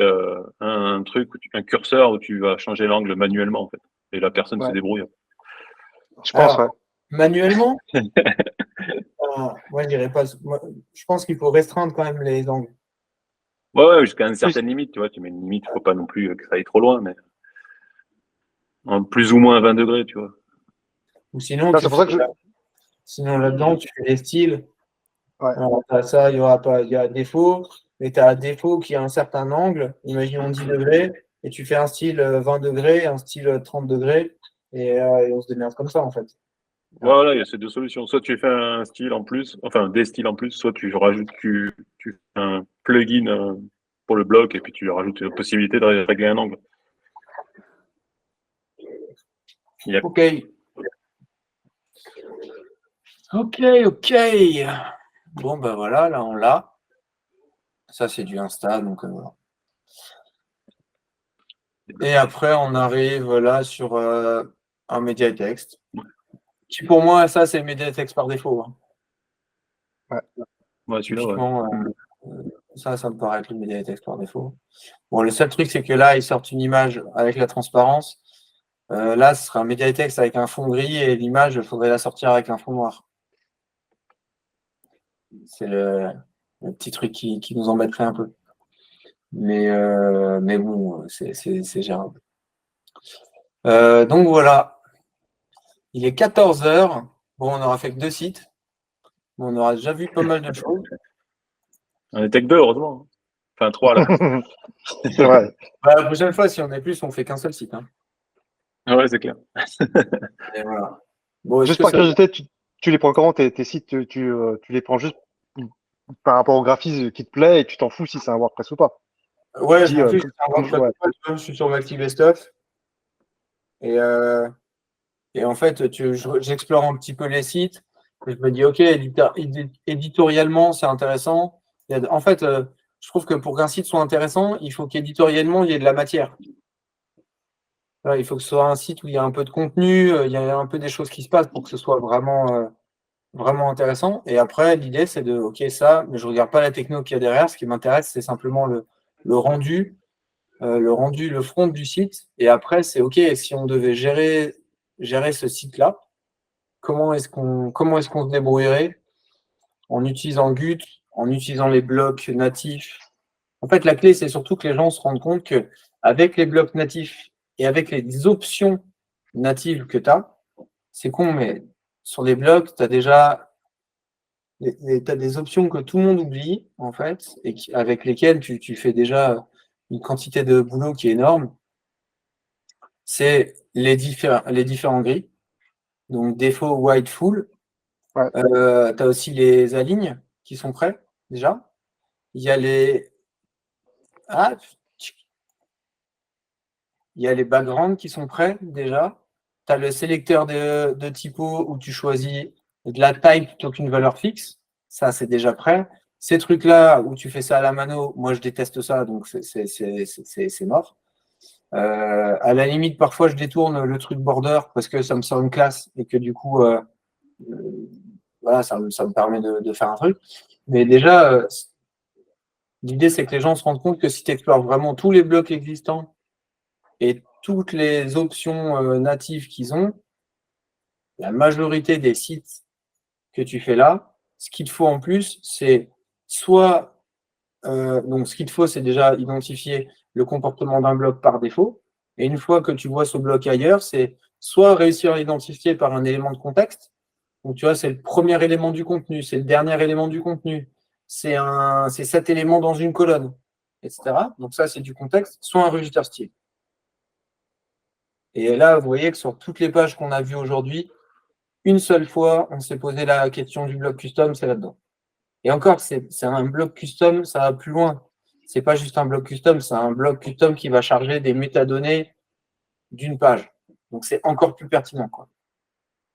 un truc, un curseur où tu vas changer l'angle manuellement, en fait. Et la personne se ouais, débrouille. je pense, Alors, ouais. manuellement, moi, je dirais pas. Je pense qu'il faut restreindre quand même les angles. Ouais, ouais, jusqu'à une Oui, certaine limite, tu vois. Tu mets une limite, faut pas non plus que ça aille trop loin, mais en plus ou moins 20 degrés, tu vois. Ou sinon, non, c'est pour ça que sinon là-dedans, tu fais les styles. ouais, Alors, t'as ça, il y aura pas, il y a défaut, mais tu as un défaut qui a un certain angle, imaginons 10 degrés, et tu fais un style 20 degrés, un style 30 degrés, et on se démerde comme ça, en fait. Voilà, il y a ces deux solutions. Soit tu fais un style en plus, enfin des styles en plus, soit tu rajoutes, tu fais un plugin pour le bloc et puis tu rajoutes la possibilité de régler un angle. Yep. Ok. Ok, ok. Bon, ben voilà, là, on l'a. Ça, c'est du Insta, donc voilà. Et après, on arrive là sur un média et texte. Qui pour moi, ça, c'est le média et texte par défaut. Hein. Ouais, celui-là, ouais. Typiquement, ça me paraît être le média et texte par défaut. Bon, le seul truc, c'est que là, ils sortent une image avec la transparence. Là, ce sera un média et texte avec un fond gris et l'image, il faudrait la sortir avec un fond noir. C'est le petit truc qui nous embêterait un peu. Mais bon, c'est gérable. Donc voilà. Il est 14h. Bon, on n'aura fait que 2 sites. On aura déjà vu pas mal de choses. On était que 2, heureusement. Enfin, 3 là. C'est vrai. Bah, la prochaine fois, si on est plus, on fait qu'un seul site. Hein. Ouais, c'est clair. Et voilà. Bon, Juste par curiosité, tu les prends comment tes sites, tu les prends juste par rapport au graphisme qui te plaît et tu t'en fous si c'est un WordPress ou pas. Ouais, Tu je m'en dis, fiche. ouais. Je suis sur MaxiBestOff. Et en fait, j'explore un petit peu les sites. Et je me dis, OK, éditorialement, c'est intéressant. En fait, je trouve que pour qu'un site soit intéressant, il faut qu'éditorialement, il y ait de la matière. Voilà, il faut que ce soit un site où il y a un peu de contenu, il y a un peu des choses qui se passent pour que ce soit vraiment intéressant. Et après, l'idée, c'est de, OK, ça, mais je ne regarde pas la techno qu'il y a derrière. Ce qui m'intéresse, c'est simplement le rendu, le front du site. Et après, c'est OK, si on devait gérer ce site-là, comment est-ce qu'on se débrouillerait en utilisant Gut, en utilisant les blocs natifs. En fait, la clé, c'est surtout que les gens se rendent compte qu'avec les blocs natifs et avec les options natives que tu as, c'est con, mais sur les blocs, tu as déjà t'as des options que tout le monde oublie, en fait, et avec lesquelles tu fais déjà une quantité de boulot qui est énorme. C'est les différents gris. Donc, défaut, white, full. Ouais. Tu as aussi les alignes qui sont prêts, déjà. Il y a les. Ah, il y a les backgrounds qui sont prêts, déjà. Tu as le sélecteur de typo où tu choisis de la taille plutôt qu'une valeur fixe. Ça, c'est déjà prêt. Ces trucs-là où tu fais ça à la mano, moi, je déteste ça, donc c'est mort. À la limite, parfois, je détourne le truc border parce que ça me sort une classe et que du coup, voilà, ça me permet de faire un truc. Mais déjà, l'idée, c'est que les gens se rendent compte que si tu explores vraiment tous les blocs existants et toutes les options natives qu'ils ont, la majorité des sites que tu fais là, ce qu'il te faut en plus, c'est soit. Donc, ce qu'il te faut, c'est déjà identifier le comportement d'un bloc par défaut. Et une fois que tu vois ce bloc ailleurs, c'est soit réussir à l'identifier par un élément de contexte. Donc, tu vois, c'est le premier élément du contenu, c'est le dernier élément du contenu, c'est cet élément dans une colonne, etc. Donc, ça, c'est du contexte, soit un register style. Et là, vous voyez que sur toutes les pages qu'on a vues aujourd'hui, une seule fois, on s'est posé la question du bloc custom, c'est là-dedans. Et encore, c'est un bloc custom, ça va plus loin. C'est pas juste un bloc custom, c'est un bloc custom qui va charger des métadonnées d'une page. Donc, c'est encore plus pertinent, quoi.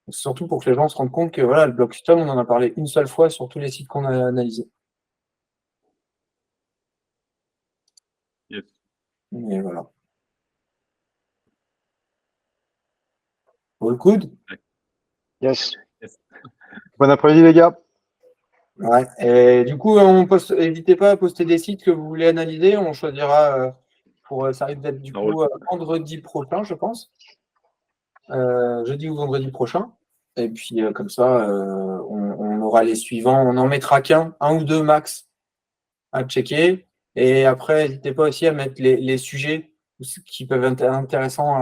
Surtout pour que les gens se rendent compte que voilà, le bloc custom, on en a parlé une seule fois sur tous les sites qu'on a analysés. Yes. Et voilà. All good. Yes. Yes. Bon après-midi, les gars. Ouais. Et du coup, n'hésitez pas à poster des sites que vous voulez analyser. On choisira ça risque d'être du coup vendredi prochain, je pense. Jeudi ou vendredi prochain. Et puis comme ça, on aura les suivants. On n'en mettra un ou deux max à checker. Et après, n'hésitez pas aussi à mettre les sujets qui peuvent être intéressants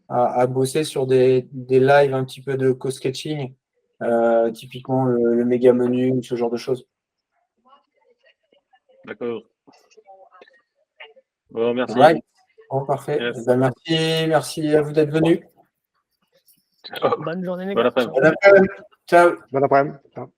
à bosser sur des lives un petit peu de co-sketching, typiquement le méga menu, ce genre de choses. D'accord. Bon, merci. Ouais. Bon, parfait. Yes. Ben, merci à vous d'être venus. Bonne journée, les Bon gars. après-midi. Bon après-midi. Ciao. Bon après-midi. Ciao.